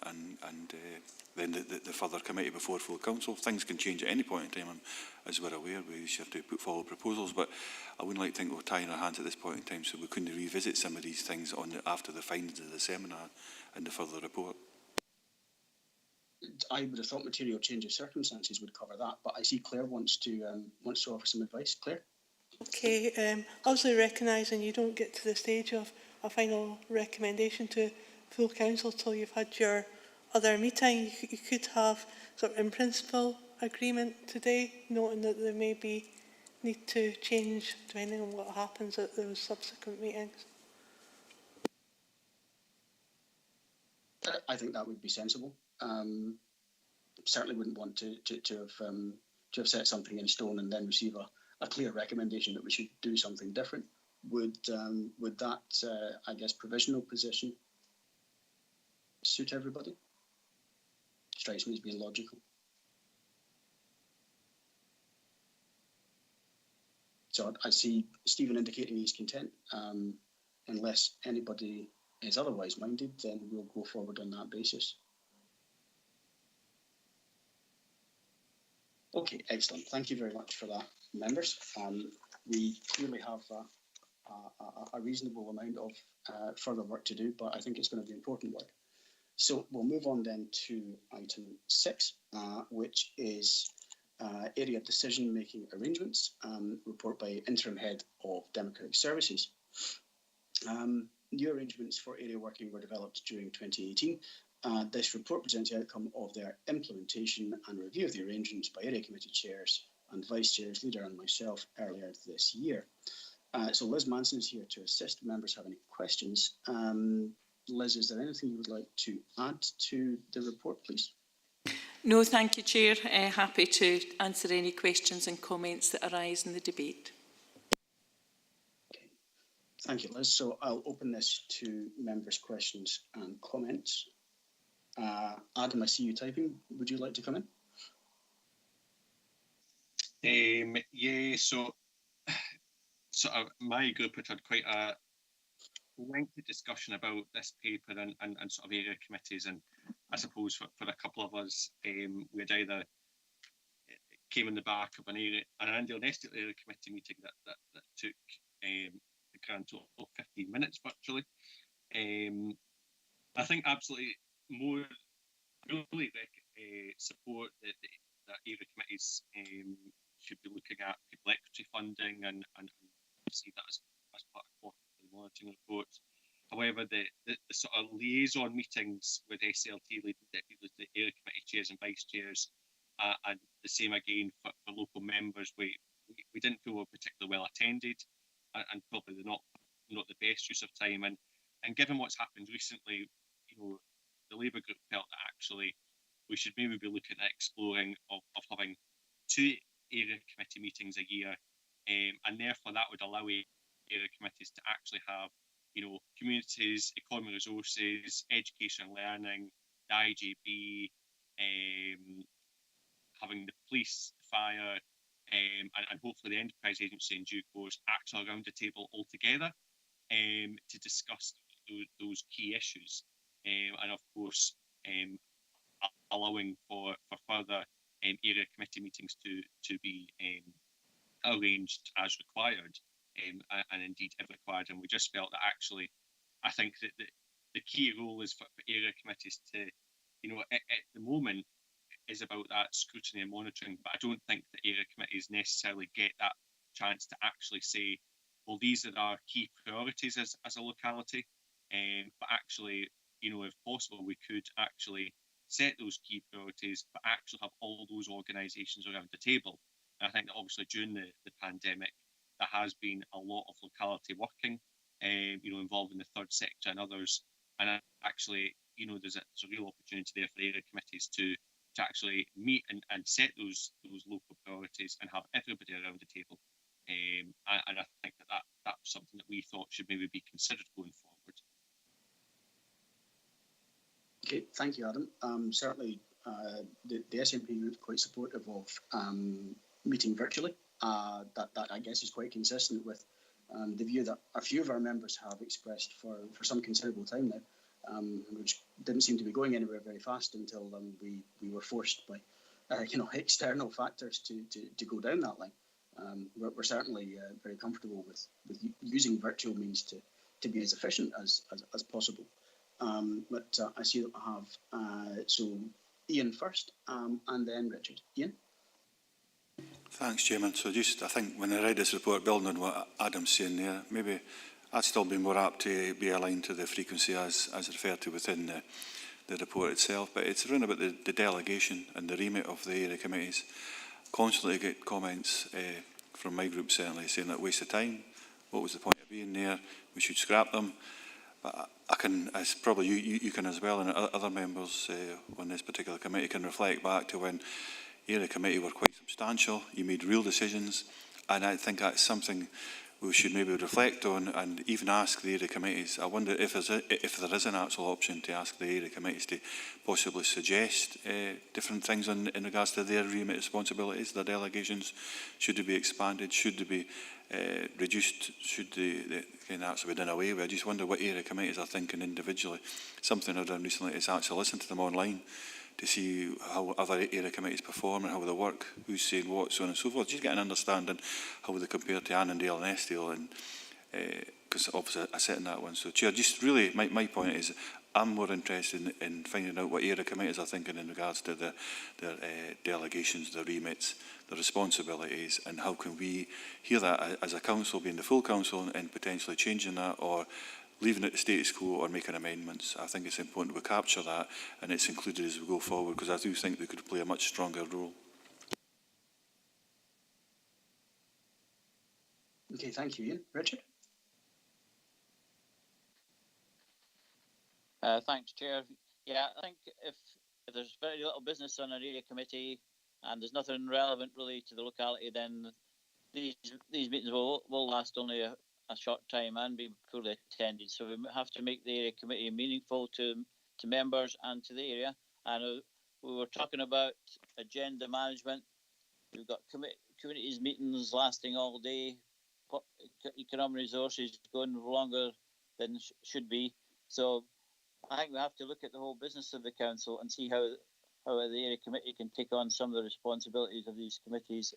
Speaker 9: then the further committee before full council. Things can change at any point in time, as we're aware. We usually have to put forward proposals, but I wouldn't like to think we're tying our hands at this point in time, so we couldn't revisit some of these things after the findings of the seminar and the further report.
Speaker 2: I would have thought material change of circumstances would cover that, but I see Claire wants to offer some advice. Claire?
Speaker 1: Okay, obviously recognising you don't get to the stage of a final recommendation to full council till you've had your other meeting. You could have sort of in principle agreement today, noting that there may be need to change depending on what happens at those subsequent meetings.
Speaker 2: I think that would be sensible. Certainly wouldn't want to have set something in stone and then receive a clear recommendation that we should do something different. Would that, I guess, provisional position suit everybody? Strikes me as being logical. So I see Stephen indicating he's content. Unless anybody is otherwise minded, then we'll go forward on that basis. Okay, excellent. Thank you very much for that, members. We clearly have a reasonable amount of further work to do, but I think it's going to be important work. So we'll move on then to item 6, which is area decision-making arrangements, report by Interim Head of Democratic Services. New arrangements for area working were developed during 2018. This report presents the outcome of their implementation and review of the arrangements by area committee chairs and vice chairs, leader and myself earlier this year. So Liz Manson is here to assist. Members have any questions? Liz, is there anything you would like to add to the report, please?
Speaker 8: No, thank you, Chair. Happy to answer any questions and comments that arise in the debate.
Speaker 2: Okay. Thank you, Liz. So I'll open this to members' questions and comments. Adam, I see you typing. Would you like to come in?
Speaker 5: Yeah, so my group had quite a lengthy discussion about this paper and sort of area committees, and I suppose for a couple of us, we'd either came on the back of an Andy Nestle area committee meeting that took the grand total of 15 minutes virtually. I think absolutely more really support that area committees should be looking at people equity funding and see that as part of quarterly monitoring reports. However, the sort of liaison meetings with SLT leading deputies, the area committee chairs and vice chairs, and the same again for local members, we didn't feel were particularly well attended, and probably not the best use of time. And given what's happened recently, the Labour group felt that actually we should maybe be looking at exploring of having 2 area committee meetings a year, and therefore that would allow area committees to actually have, communities, economy resources, education and learning, the IJB, having the police, fire, and hopefully the enterprise agency in due course actually around the table altogether to discuss those key issues, and of course allowing for further area committee meetings to be arranged as required, and indeed if required. And we just felt that actually, I think that the key role is for area committees to, at the moment, is about that scrutiny and monitoring, but I don't think that area committees necessarily get that chance to actually say, well, these are our key priorities as a locality, but actually, if possible, we could actually set those key priorities, but actually have all those organisations around the table. And I think that obviously during the pandemic, there has been a lot of locality working, involving the third sector and others. And actually, there's a real opportunity there for area committees to actually meet and set those local priorities and have everybody around the table. And I think that was something that we thought should maybe be considered going forward.
Speaker 2: Okay, thank you, Adam. Certainly, the SNP group is quite supportive of meeting virtually. That I guess is quite consistent with the view that a few of our members have expressed for some considerable time now, which didn't seem to be going anywhere very fast until we were forced by external factors to go down that line. We're certainly very comfortable with using virtual means to be as efficient as possible. But I see that I have so Ian first, and then Richard. Ian?
Speaker 9: Thanks, Chairman. So I think when I read this report, building on what Adam's saying there, maybe I'd still be more apt to be aligned to the frequency as referred to within the report itself. But it's around about the delegation and the remit of the area committees. Constantly get comments from my group certainly saying that waste of time. What was the point of being there? We should scrap them. But I can, as probably you can as well, and other members on this particular committee can reflect back to when area committee were quite substantial. You made real decisions, and I think that's something we should maybe reflect on and even ask the area committees. I wonder if there is an actual option to ask the area committees to possibly suggest different things in regards to their remit responsibilities, their delegations. Should they be expanded? Should they be reduced? Should they actually be done away with? I just wonder what area committees are thinking individually. Something I've done recently is actually listen to them online to see how other area committees perform and how they work, who's saying what, so on and so forth. Just get an understanding how they compare to Annandale and Estill, and because obviously I sit in that one. So, Chair, just really my point is I'm more interested in finding out what area committees are thinking in regards to their delegations, their remits, their responsibilities, and how can we hear that as a council, being the full council, and potentially changing that or leaving it the status quo or making amendments. I think it's important we capture that and it's included as we go forward, because I do think they could play a much stronger role.
Speaker 2: Okay, thank you, Ian. Richard?
Speaker 4: Thanks, Chair. Yeah, I think if there's very little business on an area committee and there's nothing relevant really to the locality, then these meetings will last only a short time and be poorly attended. So we have to make the area committee meaningful to members and to the area. And we were talking about agenda management. We've got committees meetings lasting all day, economic resources going longer than should be. So I think we have to look at the whole business of the council and see how the area committee can take on some of the responsibilities of these committees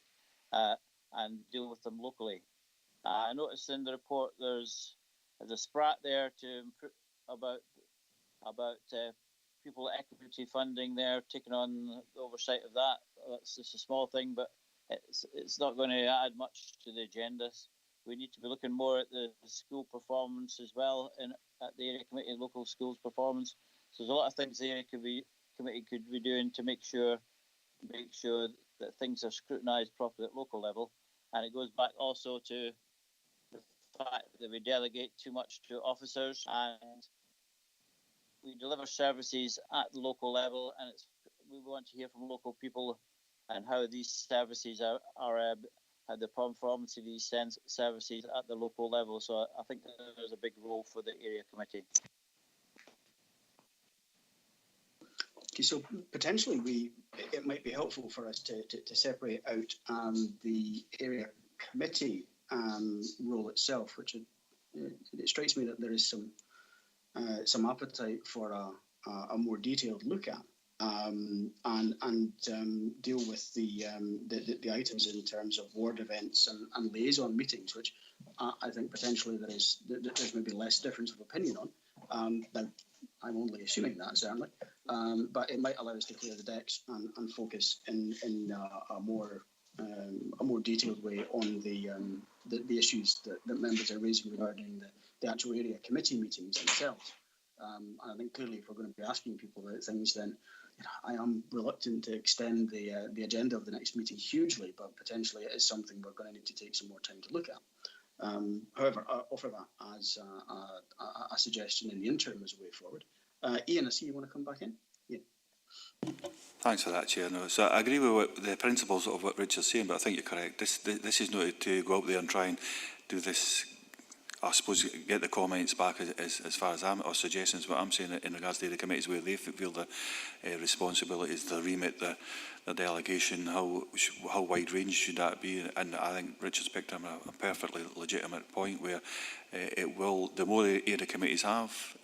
Speaker 4: and deal with them locally. I noticed in the report there's a sprat there to about people at equity funding there taking on the oversight of that. That's just a small thing, but it's not going to add much to the agendas. We need to be looking more at the school performance as well, and at the area committee and local schools performance. So there's a lot of things the area committee could be doing to make sure that things are scrutinised properly at local level. And it goes back also to the fact that we delegate too much to officers and we deliver services at the local level, and we want to hear from local people and how these services are how the performance of these services at the local level. So I think there's a big role for the area committee.
Speaker 2: Okay, so potentially it might be helpful for us to separate out the area committee role itself, which it strikes me that there is some appetite for a more detailed look at and deal with the items in terms of ward events and liaison meetings, which I think potentially there's maybe less difference of opinion on. Now, I'm only assuming that, certainly, but it might allow us to clear the decks and focus in a more detailed way on the issues that members are raising regarding the actual area committee meetings themselves. And I think clearly if we're going to be asking people about things, then I am reluctant to extend the agenda of the next meeting hugely, but potentially it is something we're going to need to take some more time to look at. However, I offer that as a suggestion in the interim as a way forward. Ian, I see you want to come back in. Ian.
Speaker 9: Thanks for that, Chair. No, so I agree with the principles of what Richard's saying, but I think you're correct. This is not to go out there and try and do this, I suppose, get the comments back as far as or suggestions. What I'm saying in regards to the committees where they feel the responsibilities, the remit, the delegation, how wide range should that be? And I think Richard's picked up a perfectly legitimate point where the more the area committees have,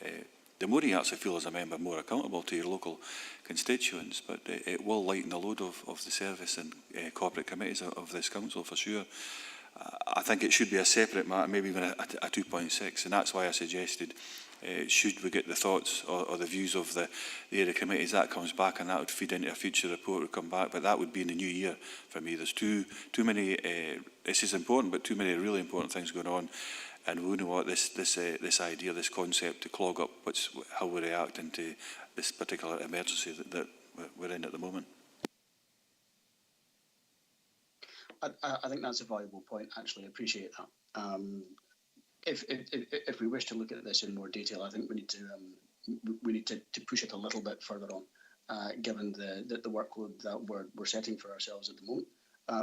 Speaker 9: the more you actually feel as a member more accountable to your local constituents, but it will lighten the load of the service and corporate committees of this council for sure. I think it should be a separate matter, maybe even a 2.6, and that's why I suggested should we get the thoughts or the views of the area committees, that comes back and that would feed into a future report, would come back, but that would be in the new year for me. There's too many, this is important, but too many really important things going on. And we don't want this idea, this concept to clog up how we're reacting to this particular emergency that we're in at the moment.
Speaker 2: I think that's a valuable point. Actually, I appreciate that. If we wish to look at this in more detail, I think we need to push it a little bit further on, given the workload that we're setting for ourselves at the moment.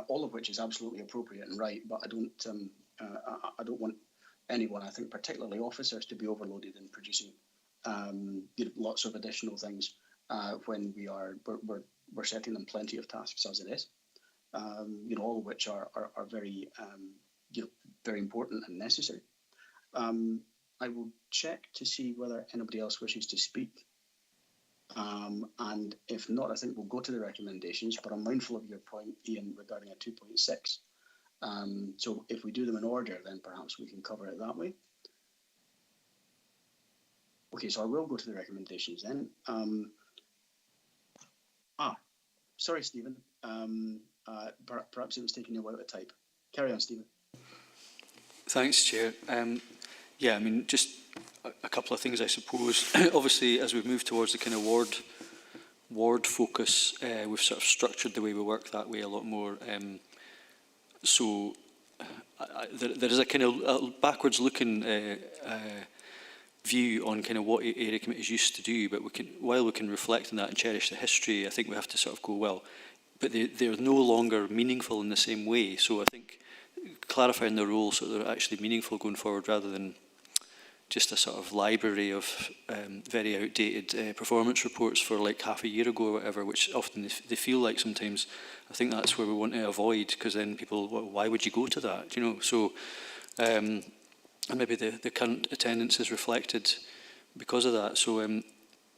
Speaker 2: All of which is absolutely appropriate and right, but I don't want anyone, I think particularly officers, to be overloaded in producing lots of additional things when we're setting them plenty of tasks as it is. All of which are very very important and necessary. I will check to see whether anybody else wishes to speak, and if not, I think we'll go to the recommendations. But I'm mindful of your point, Ian, regarding a 2.6. So if we do them in order, then perhaps we can cover it that way. Okay, so I will go to the recommendations then. Sorry, Stephen. Perhaps it was taking you a while to type. Carry on, Stephen.
Speaker 6: Thanks, Chair. Yeah, I mean, just a couple of things, I suppose. Obviously, as we've moved towards the kind of ward focus, we've sort of structured the way we work that way a lot more. So there is a kind of backwards-looking view on kind of what area committees used to do, but while we can reflect on that and cherish the history, I think we have to sort of go, well, but they're no longer meaningful in the same way. So I think clarifying their role so they're actually meaningful going forward rather than just a sort of library of very outdated performance reports for like half a year ago or whatever, which often they feel like sometimes. I think that's where we want to avoid, because then people, well, why would you go to that? You know, so and maybe the current attendance is reflected because of that. So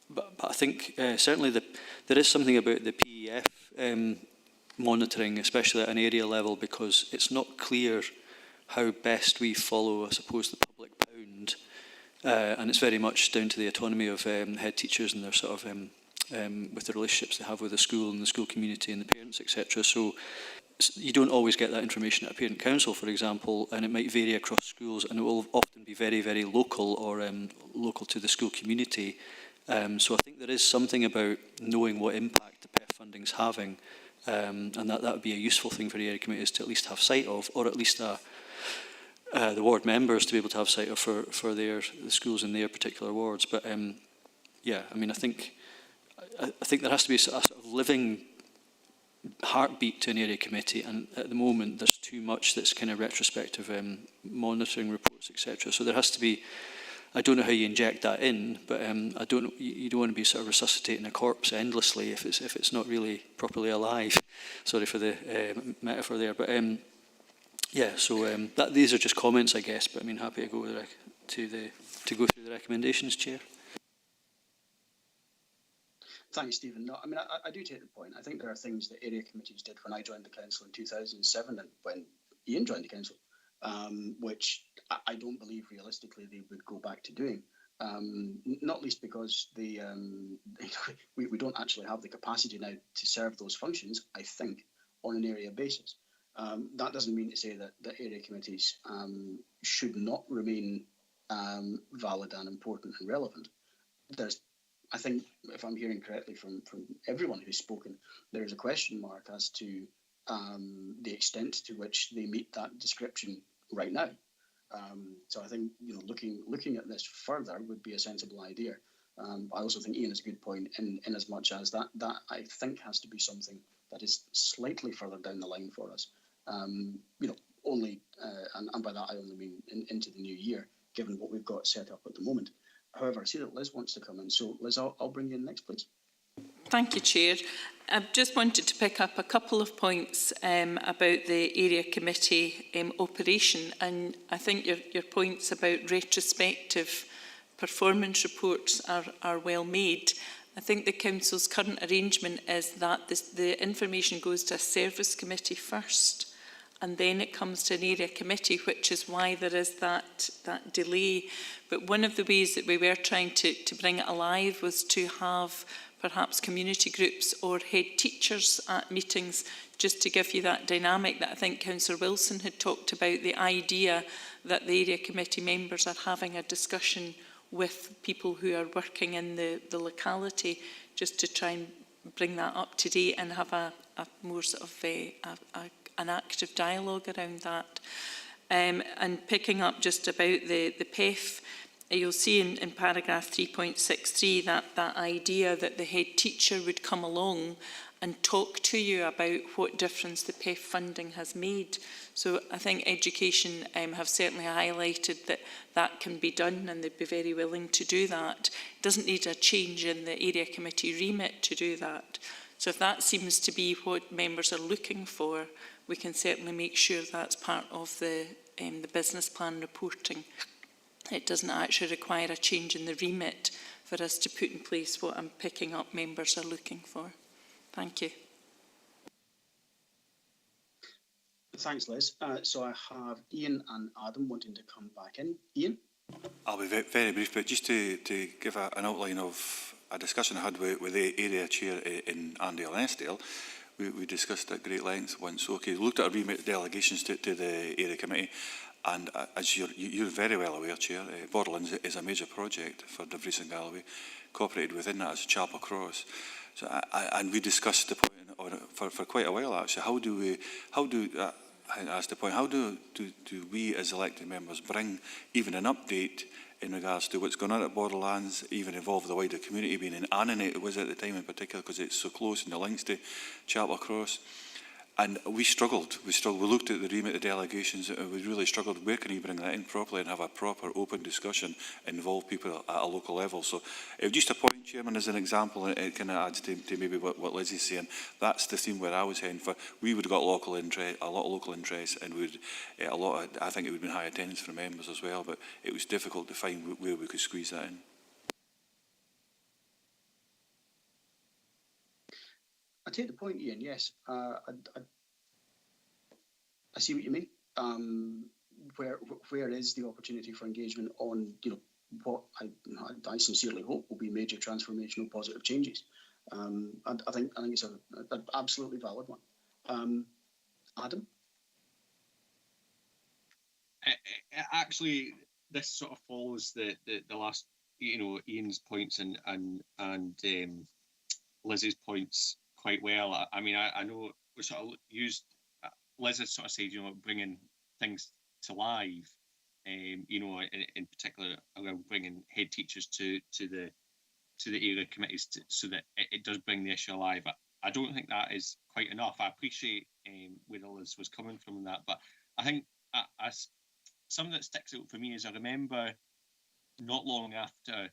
Speaker 6: but I think certainly there is something about the PEF monitoring, especially at an area level, because it's not clear how best we follow, I suppose, the public pound, and it's very much down to the autonomy of head teachers and their sort of with the relationships they have with the school and the school community and the parents, etc. So you don't always get that information at a parent council, for example, and it might vary across schools, and it will often be very, very local or local to the school community. So I think there is something about knowing what impact the PEF funding's having, and that would be a useful thing for area committees to at least have sight of, or at least the ward members to be able to have sight of for the schools in their particular wards. But yeah, I mean, I think there has to be a sort of living heartbeat to an area committee, and at the moment there's too much that's kind of retrospective monitoring reports, etc. So there has to be, I don't know how you inject that in, but you don't want to be sort of resuscitating a corpse endlessly if it's not really properly alive. Sorry for the metaphor there, but yeah. So these are just comments, I guess. But I mean, happy to go to go through the recommendations, Chair.
Speaker 2: Thanks, Stephen. No, I mean, I do take the point. I think there are things that area committees did when I joined the council in 2007 and when Ian joined the council, which I don't believe realistically they would go back to doing. Not least because we don't actually have the capacity now to serve those functions, I think, on an area basis. That doesn't mean to say that area committees should not remain valid and important and relevant. I think, if I'm hearing correctly from everyone who's spoken, there is a question mark as to the extent to which they meet that description right now. So I think looking at this further would be a sensible idea. I also think Ian has a good point in as much as that I think has to be something that is slightly further down the line for us. Only and by that I only mean into the new year, given what we've got set up at the moment. However, I see that Liz wants to come in. So, Liz, I'll bring you in next, please.
Speaker 8: Thank you, Chair. I just wanted to pick up a couple of points about the area committee operation. And I think your points about retrospective performance reports are well made. I think the council's current arrangement is that the information goes to a service committee first, and then it comes to an area committee, which is why there is that delay. But one of the ways that we were trying to bring it alive was to have perhaps community groups or head teachers at meetings, just to give you that dynamic that I think Councillor Wilson had talked about, the idea that the area committee members are having a discussion with people who are working in the locality, just to try and bring that up to date and have a more sort of an active dialogue around that. And picking up just about the PEF, you'll see in paragraph 3.63 that idea that the head teacher would come along and talk to you about what difference the PEF funding has made. So I think education have certainly highlighted that can be done, and they'd be very willing to do that. It doesn't need a change in the area committee remit to do that. So if that seems to be what members are looking for, we can certainly make sure that's part of the business plan reporting. It doesn't actually require a change in the remit for us to put in place what I'm picking up members are looking for. Thank you.
Speaker 2: Thanks, Liz. So I have Ian and Adam wanting to come back in. Ian?
Speaker 9: I'll be very brief, but just to give an outline of a discussion I had with the area chair in Arndale and Eskdale. We discussed at great length once. Okay, looked at our remit delegations to the area committee, and as you're very well aware, Chair, Borderlands is a major project for Dumfries and Galloway. Incorporated within that is Chapel Cross. So, and we discussed the point on it for quite a while actually. I asked the point, how do we as elected members bring even an update in regards to what's going on at Borderlands, even involve the wider community, being in Annan it was at the time in particular because it's so close and the links to Chapel Cross. And we struggled. We looked at the remit of the delegations and we really struggled. Where can you bring that in properly and have a proper open discussion, involve people at a local level? So just a point, Chairman, as an example, and it kind of adds to maybe what Liz is saying. That's the theme where I was heading for. We would have got a lot of local interest, and I think it would have been high attendance for members as well, but it was difficult to find where we could squeeze that in.
Speaker 2: take the point, Ian. Yes, I see what you mean. Where is the opportunity for engagement on, what I sincerely hope will be major transformational positive changes? I think it's an absolutely valid one. Adam?
Speaker 5: Actually, this sort of follows the last, Ian's points and Liz's points quite well. I mean, I know we sort of used, Liz has sort of said, bringing things to life, in particular around bringing head teachers to the area committees so that it does bring the issue alive. I don't think that is quite enough. I appreciate where Liz was coming from in that, but I think something that sticks out for me is I remember not long after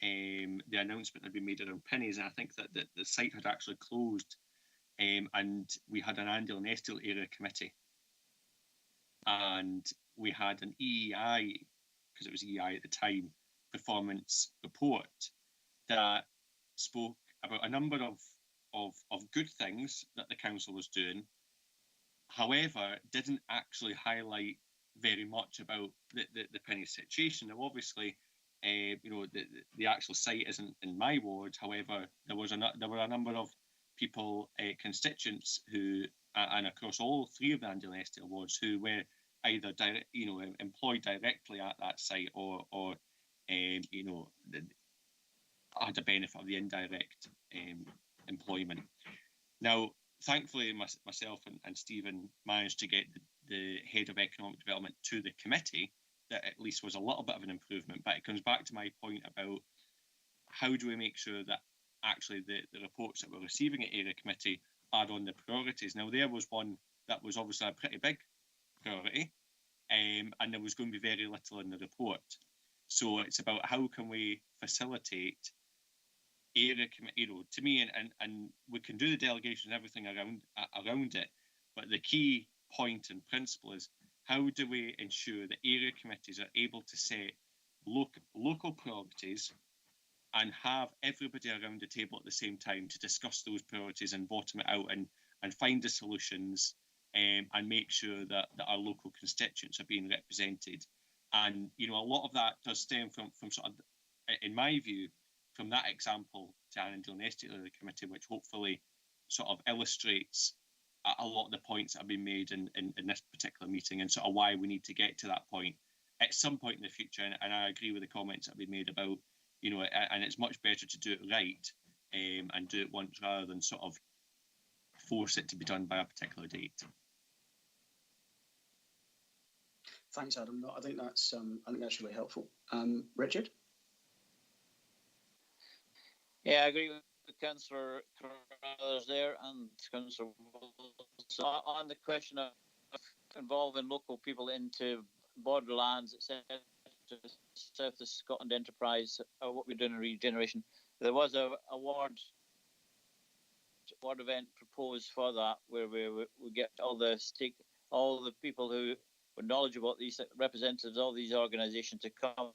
Speaker 5: the announcement had been made around pennies, and I think that the site had actually closed, and we had an Andale and Estill area committee, and we had an EEI, because it was EEI at the time, performance report that spoke about a number of good things that the council was doing, however, didn't actually highlight very much about the penny situation. Now, obviously, the actual site isn't in my ward. However, there were a number of people, constituents who, and across all three of the Andale and Estill wards, who were either employed directly at that site or had a benefit of the indirect employment. Now, thankfully, myself and Stephen managed to get the head of economic development to the committee. That at least was a little bit of an improvement. But it comes back to my point about how do we make sure that actually the reports that we're receiving at area committee are on the priorities. Now, there was one that was obviously a pretty big priority, and there was going to be very little in the report. So it's about how can we facilitate area committee, to me, and we can do the delegation and everything around it, but the key point and principle is how do we ensure that area committees are able to set local priorities and have everybody around the table at the same time to discuss those priorities and bottom it out and find the solutions, and make sure that our local constituents are being represented. And, a lot of that does stem from sort of, in my view, from that example to Andale and Estill committee, which hopefully sort of illustrates a lot of the points that have been made in this particular meeting and sort of why we need to get to that point at some point in the future. And I agree with the comments that have been made about, and it's much better to do it right, and do it once rather than sort of force it to be done by a particular date.
Speaker 2: Thanks, Adam. No, I think that's really helpful. Richard?
Speaker 4: Yeah, I agree with Councillor Carruthers there and Councillor Wilson. On the question of involving local people into borderlands, etc., South of Scotland enterprise, what we're doing in regeneration, there was a ward event proposed for that, where we get all the people who were knowledgeable, these representatives of all these organisations to come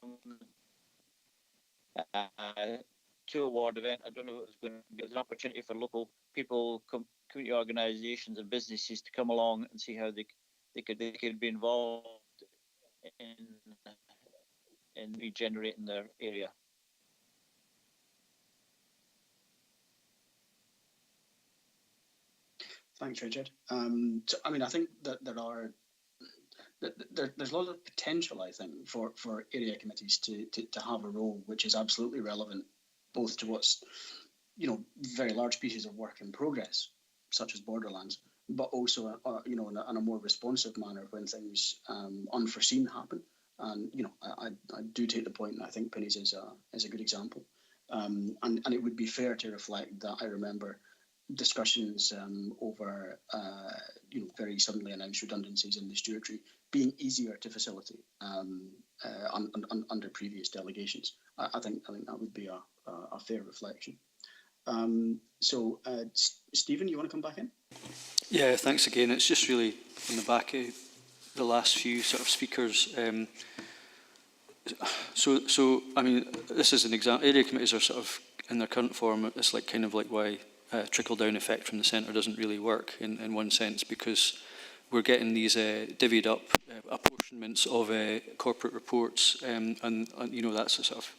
Speaker 4: to a ward event. I don't know if it's going to be an opportunity for local people, community organisations and businesses to come along and see how they could be involved in regenerating their area.
Speaker 2: Thanks, Richard. I think that there's a lot of potential, I think, for area committees to have a role which is absolutely relevant, both to what's, very large pieces of work in progress, such as Borderlands, but also, in a more responsive manner when things unforeseen happen. And, I do take the point, and I think Pennies is a good example. And it would be fair to reflect that I remember discussions over, very suddenly announced redundancies in the stewardry being easier to facilitate under previous delegations. I think that would be a fair reflection. So, Stephen, you want to come back in?
Speaker 6: Yeah, thanks again. It's just really on the back of the last few sort of speakers. So I mean, this is an example. Area committees are sort of in their current form. It's kind of like why trickle-down effect from the centre doesn't really work in one sense, because we're getting these divvied up apportionments of corporate reports, and you know, that's a sort of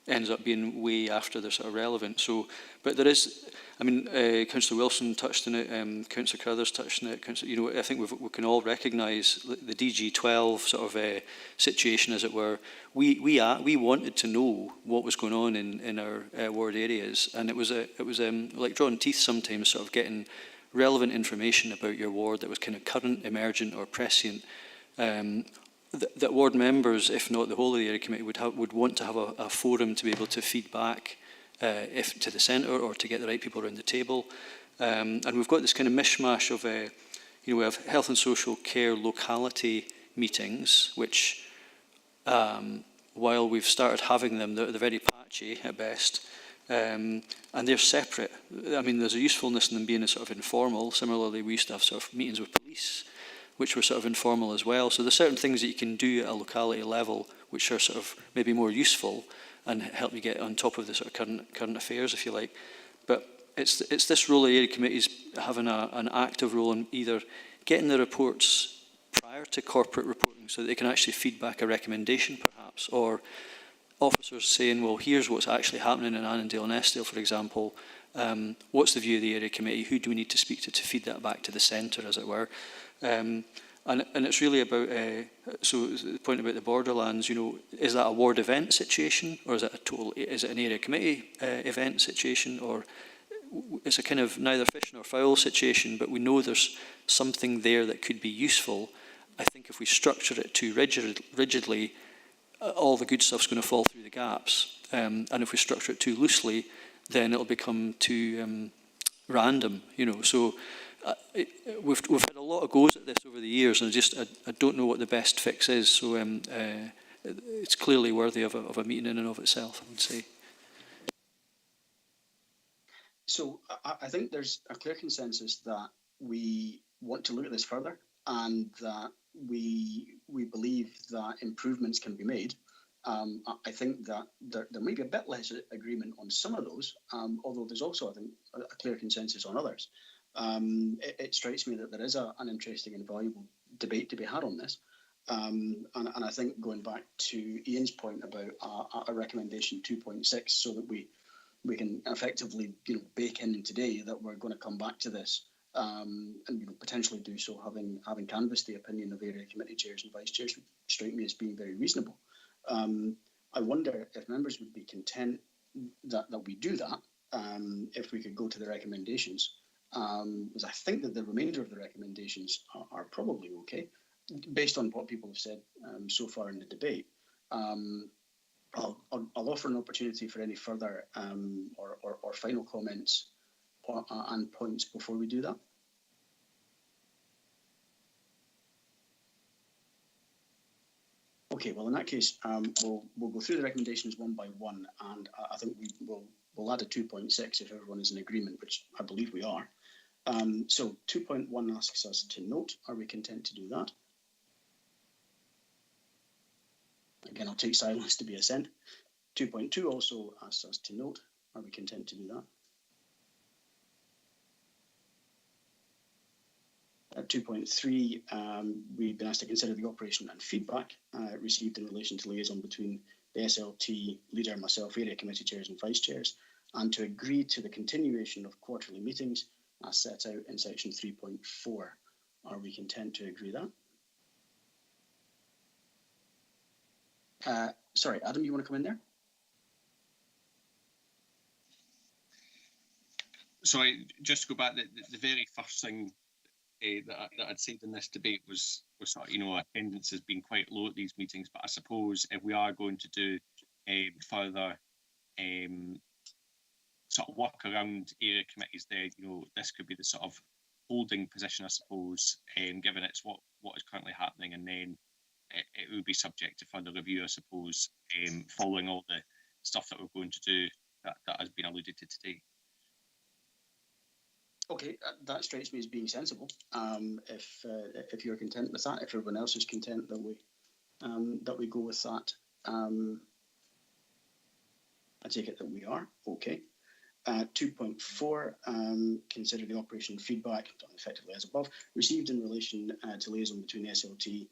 Speaker 6: ends up being way after they're sort of relevant. So, but there is, I mean, Councillor Wilson touched on it, Councillor Carruthers touched on it. You know, I think we can all recognise the DG12 sort of situation, as it were. We wanted to know what was going on in our ward areas, and it was like drawing teeth sometimes, sort of getting relevant information about your ward that was kind of current, emergent, or prescient. That ward members, if not the whole of the area committee, would want to have a forum to be able to feed back if to the centre, or to get the right people around the table. And we've got this kind of mishmash of, you know, we have health and social care locality meetings, which, while we've started having them, they're very patchy at best. And they're separate. I mean, there's a usefulness in them being a sort of informal. Similarly, we used to have sort of meetings with police, which were sort of informal as well. So there's certain things that you can do at a locality level which are sort of maybe more useful and help you get on top of the sort of current affairs, if you like. But it's this role of area committees having an active role in either getting the reports prior to corporate reporting so that they can actually feed back a recommendation perhaps, or officers saying, well, here's what's actually happening in Annandale and Eskdale, for example. What's the view of the area committee? Who do we need to speak to feed that back to the centre, as it were? And it's really about, so the point about the borderlands, you know, is that a ward event situation, or is it an area committee event situation, or it's a kind of neither fish nor fowl situation, but we know there's something there that could be useful. I think if we structure it too rigidly, all the good stuff's going to fall through the gaps. And if we structure it too loosely, then it'll become too random, you know. So we've had a lot of goes at this over the years, and I don't know what the best fix is. So it's clearly worthy of a meeting in and of itself, I would say.
Speaker 2: So I think there's a clear consensus that we want to look at this further, and that we believe that improvements can be made. I think that there may be a bit less agreement on some of those, although there's also, I think, a clear consensus on others. It strikes me that there is an interesting and valuable debate to be had on this. And I think going back to Ian's point about a recommendation 2.6, so that we can effectively, you know, bake in today that we're going to come back to this, and, you know, potentially do so having canvassed the opinion of area committee chairs and vice chairs, would strike me as being very reasonable. I wonder if members would be content that we do that, if we could go to the recommendations, because I think that the remainder of the recommendations are probably okay, based on what people have said so far in the debate. I'll offer an opportunity for any further or final comments and points before we do that. Okay, well, in that case, we'll go through the recommendations one by one, and I think we'll add a 2.6 if everyone is in agreement, which I believe we are. So 2.1 asks us to note. Are we content to do that? Again, I'll take silence to be assent. 2.2 also asks us to note. Are we content to do that? At 2.3, we've been asked to consider the operation and feedback received in relation to liaison between the SLT leader, myself, area committee chairs and vice chairs, and to agree to the continuation of quarterly meetings as set out in section 3.4. Are we content to agree that? Sorry, Adam, you want to come in there?
Speaker 5: Sorry, just to go back, the very first thing that I'd said in this debate was sort of, you know, attendance has been quite low at these meetings, but I suppose if we are going to do further sort of work around area committees there, you know, this could be the sort of holding position, I suppose, given it's what is currently happening, and then it would be subject to further review, I suppose, following all the stuff that we're going to do that has been alluded to today.
Speaker 2: Okay, that strikes me as being sensible. If you're content with that, if everyone else is content that we go with that, I take it that we are. Okay. 2.4, consider the operation feedback, done effectively as above, received in relation to liaison between the SLT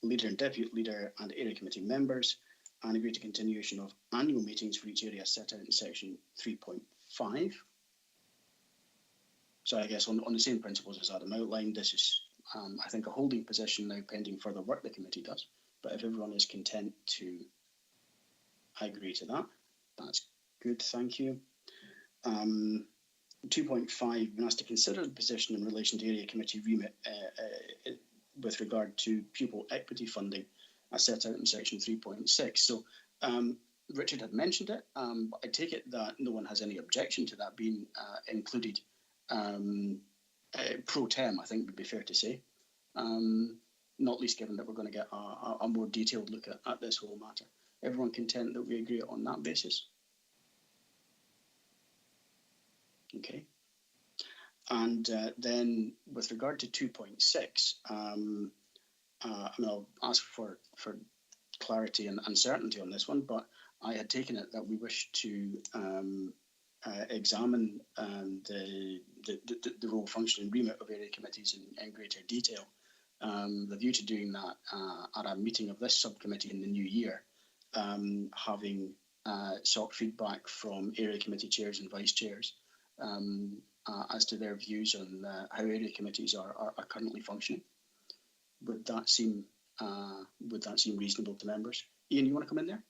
Speaker 2: leader and deputy leader and area committee members, and agree to continuation of annual meetings for each area set out in section 3.5. So I guess on the same principles as Adam outlined, this is, I think, a holding position now pending further work the committee does. But if everyone is content to agree to that, that's good, thank you. 2.5, been asked to consider the position in relation to area committee remit with regard to pupil equity funding as set out in section 3.6. So Richard had mentioned it, but I take it that no one has any objection to that being included pro tem, I think would be fair to say. Not least given that we're going to get a more detailed look at this whole matter. Everyone content that we agree on that basis? Okay. And then with regard to 2.6, I mean, I'll ask for clarity and certainty on this one, but I had taken it that we wish to examine the role, function and remit of area committees in greater detail. The view to doing that at a meeting of this subcommittee in the new year, having sought feedback from area committee chairs and vice chairs as to their views on how area committees are currently functioning. Would that seem reasonable to members? Ian, you want to come in there?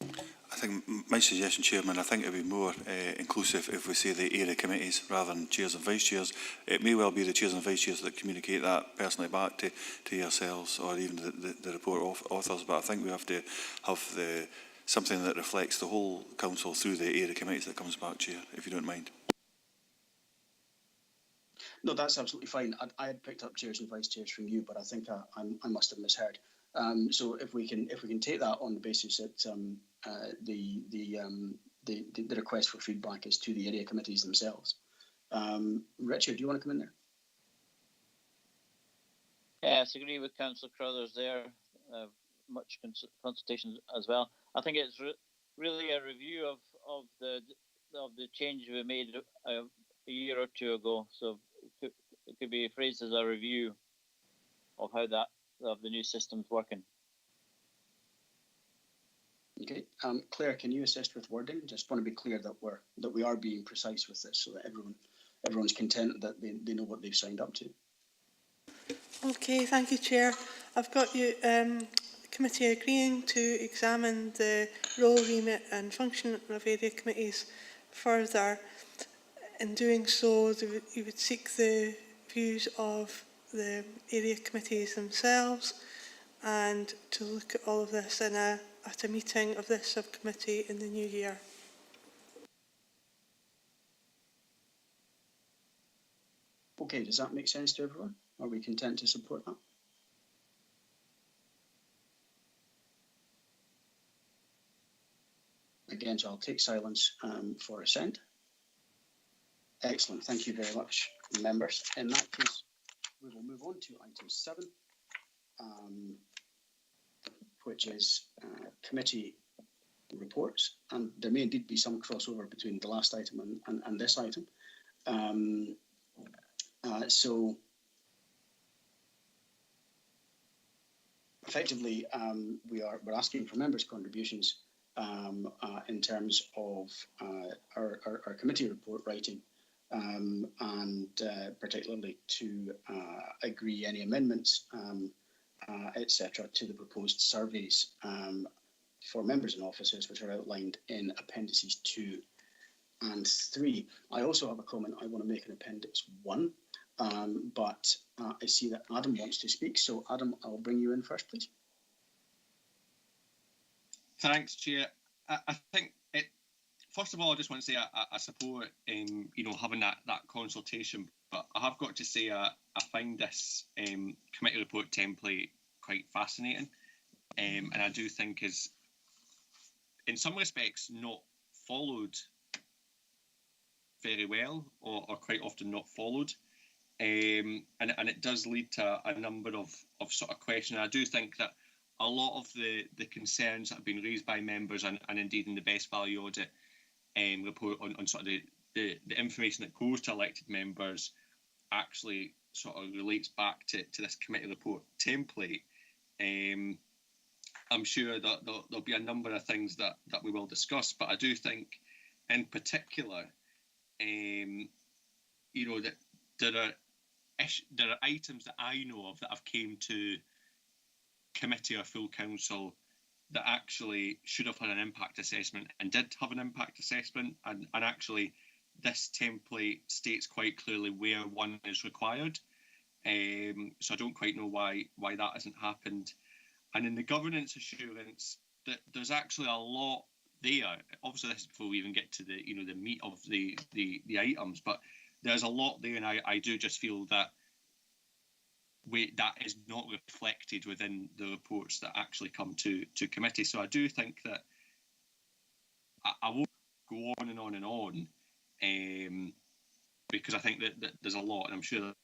Speaker 9: I think my suggestion, Chairman, I think it would be more inclusive if we say the area committees rather than chairs and vice chairs. It may well be the chairs and vice chairs that communicate that personally back to yourselves or even the report authors, but I think we have to have something that reflects the whole council through the area committees that comes back, Chair, if you don't mind.
Speaker 2: No, that's absolutely fine. I had picked up chairs and vice chairs from you, but I think I must have misheard. So if we can take that on the basis that the request for feedback is to the area committees themselves. Richard, do you want to come in there?
Speaker 4: Yes, I agree with Councillor Crothers there. Much consultation as well. I think it's really a review of the change we made a year or two ago. So it could be phrased as a review of how of the new system's working.
Speaker 2: Okay, Claire, can you assist with wording? Just want to be clear that we are being precise with this, so that everyone's content that they know what they've signed up to.
Speaker 1: Okay, thank you, Chair. I've got you committee agreeing to examine the role, remit and function of area committees further. In doing so, you would seek the views of the area committees themselves and to look at all of this at a meeting of this subcommittee in the new year.
Speaker 2: Okay, does that make sense to everyone? Are we content to support that? Again, so I'll take silence for assent. Excellent, thank you very much, members. In that case, we will move on to item 7, which is committee reports. And there may indeed be some crossover between the last item and this item. So effectively, we're asking for members' contributions in terms of our committee report writing, and particularly to agree any amendments, etc., to the proposed surveys for members and officers, which are outlined in appendices 2 and 3. I also have a comment I want to make in appendix 1, but I see that Adam wants to speak. So Adam, I'll bring you in first, please.
Speaker 5: Thanks, Chair. I think first of all, I just want to say I support having that consultation, but I have got to say I find this committee report template quite fascinating, and I do think is in some respects not followed very well, or quite often not followed, and it does lead to a number of sort of questions. I do think that a lot of the concerns that have been raised by members and indeed in the best value audit report on sort of the information that goes to elected members actually sort of relates back to this committee report template. I'm sure that there'll be a number of things that we will discuss, but I do think in particular, that there are items that I know of that have came to committee or full council that actually should have had an impact assessment and did have an impact assessment, and actually this template states quite clearly where one is required. So I don't quite know why that hasn't happened. And in the governance assurance, there's actually a lot there. Obviously, this is before we even get to the the meat of the items, but there's a lot there, and I do just feel that that is not reflected within the reports that actually come to committee. So I do think that I won't go on and on and on, because I think that there's a lot, and I'm sure that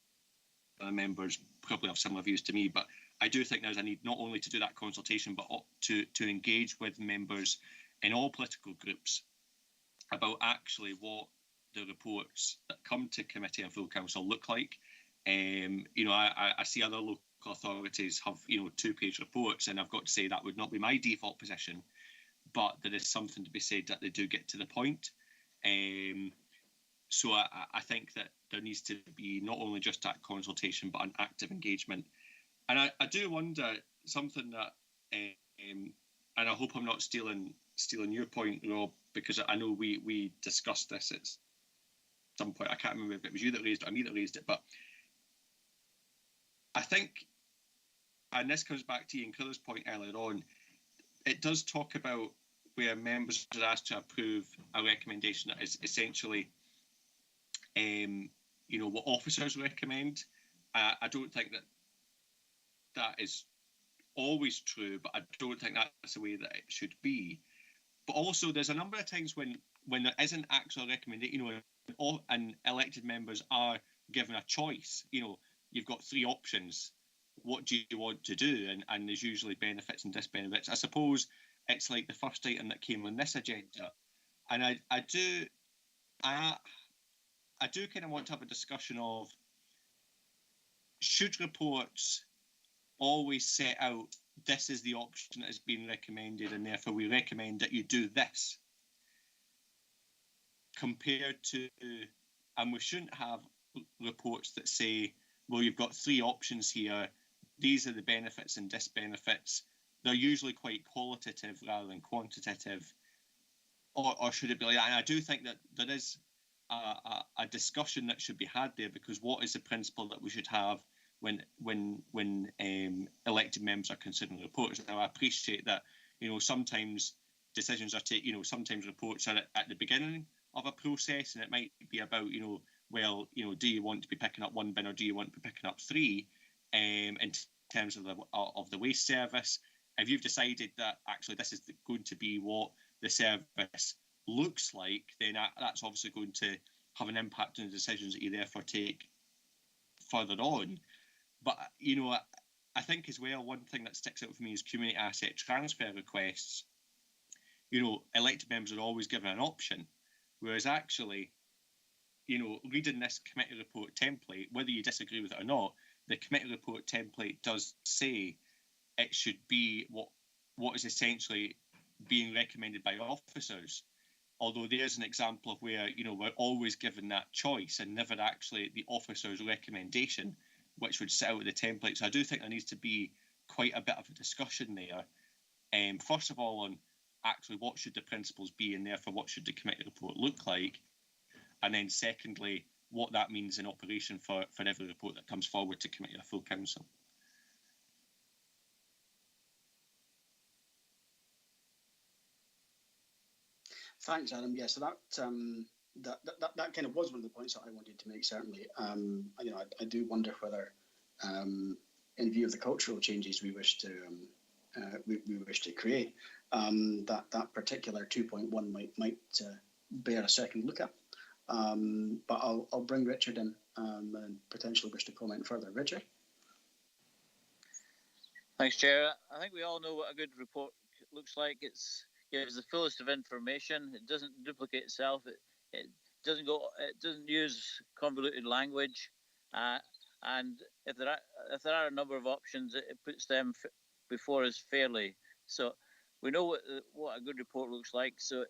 Speaker 5: the members probably have similar views to me, but I do think there's a need not only to do that consultation, but to engage with members in all political groups about actually what the reports that come to committee and full council look like. I see other local authorities have 2-page reports, and I've got to say that would not be my default position, but there is something to be said that they do get to the point. So I think that there needs to be not only just that consultation, but an active engagement. And I do wonder something that, and I hope I'm not stealing your point, Rob, because I know we discussed this at some point. I can't remember if it was you that raised it or me that raised it, but I think, and this comes back to Ian Curler's point earlier on, it does talk about where members are asked to approve a recommendation that is essentially, what officers recommend. I don't think that is always true, but I don't think that's the way that it should be. But also, there's a number of times when there isn't actual recommendation, and elected members are given a choice. You've got 3 options. What do you want to do? And there's usually benefits and disbenefits. I suppose it's like the first item that came on this agenda. And I do kind of want to have a discussion of, should reports always set out, this is the option that has been recommended, and therefore we recommend that you do this, compared to, and we shouldn't have reports that say, well, you've got 3 options here, these are the benefits and disbenefits. They're usually quite qualitative rather than quantitative. Or should it be like that? And I do think that there is a discussion that should be had there, because what is the principle that we should have when elected members are considering reports? Now, I appreciate that, sometimes decisions are taken, sometimes reports are at the beginning of a process, and it might be about, do you want to be picking up 1 bin or do you want to be picking up 3 in terms of the waste service? If you've decided that actually this is going to be what the service looks like, then that's obviously going to have an impact on the decisions that you therefore take further on. But, I think as well, one thing that sticks out for me is community asset transfer requests. Elected members are always given an option, whereas actually, reading this committee report template, whether you disagree with it or not, the committee report template does say it should be what is essentially being recommended by officers. Although there's an example of where, we're always given that choice and never actually the officer's recommendation, which would sit out of the template. So I do think there needs to be quite a bit of a discussion there. First of all, on actually what should the principles be, and therefore what should the committee report look like? And then secondly, what that means in operation for every report that comes forward to committee or full council.
Speaker 2: Thanks, Adam. Yeah, so that kind of was one of the points that I wanted to make. Certainly, I do wonder whether, in view of the cultural changes we wish to create, that particular 2.1 might bear a second look at. But I'll bring Richard in and potentially wish to comment further. Richard.
Speaker 4: Thanks, Chair. I think we all know what a good report looks like. It's gives the fullest of information. It doesn't duplicate itself. It doesn't use convoluted language, and if there are a number of options, it puts them before us fairly. So we know what a good report looks like. So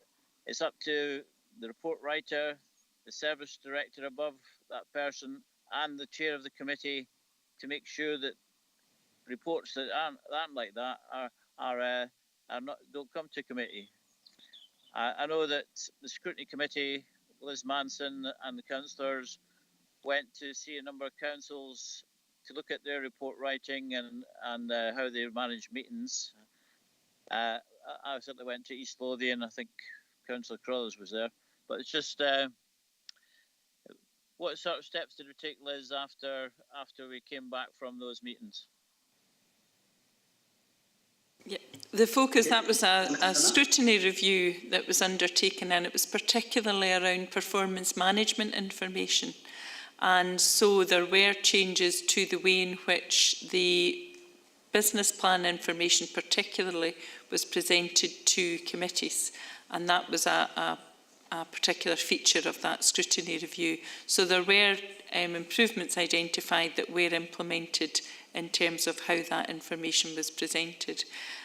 Speaker 4: it's up to the report writer, the service director above that person, and the chair of the committee to make sure that reports that aren't like that are not don't come to committee. I know that the scrutiny committee, Liz Manson and the councillors went to see a number of councils to look at their report writing and how they manage meetings. I certainly went to East Lothian. I think Councillor Crothers was there. But it's just what sort of steps did we take, Liz, after we came back from those meetings?
Speaker 8: Yeah, the focus, that was a scrutiny review that was undertaken, and it was particularly around performance management information. And so there were changes to the way in which the business plan information particularly was presented to committees. And that was a particular feature of that scrutiny review. So there were improvements identified that were implemented in terms of how that information was presented.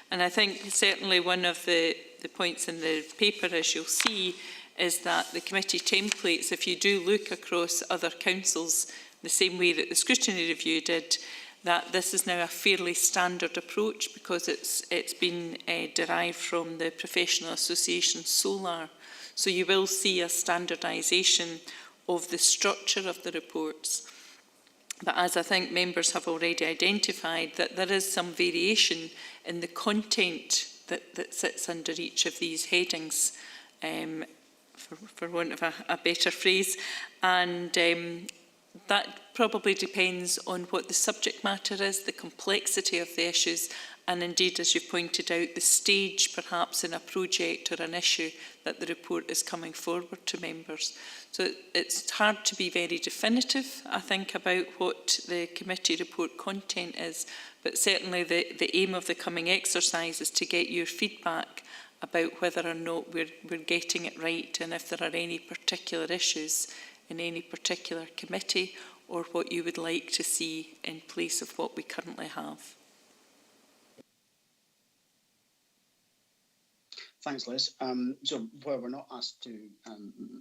Speaker 8: And I think certainly one of the points in the paper, as you'll see, is that the committee templates, if you do look across other councils, the same way that the scrutiny review did, that this is now a fairly standard approach because it's been derived from the professional association SOLAR. So you will see a standardisation of the structure of the reports. But as I think members have already identified, that there is some variation in the content that sits under each of these headings, for want of a better phrase. And that probably depends on what the subject matter is, the complexity of the issues, and indeed, as you pointed out, the stage perhaps in a project or an issue that the report is coming forward to members. So it's hard to be very definitive, I think, about what the committee report content is, but certainly the aim of the coming exercise is to get your feedback about whether or not we're getting it right, and if there are any particular issues in any particular committee, or what you would like to see in place of what we currently have.
Speaker 2: Thanks, Liz. So while we're not asked to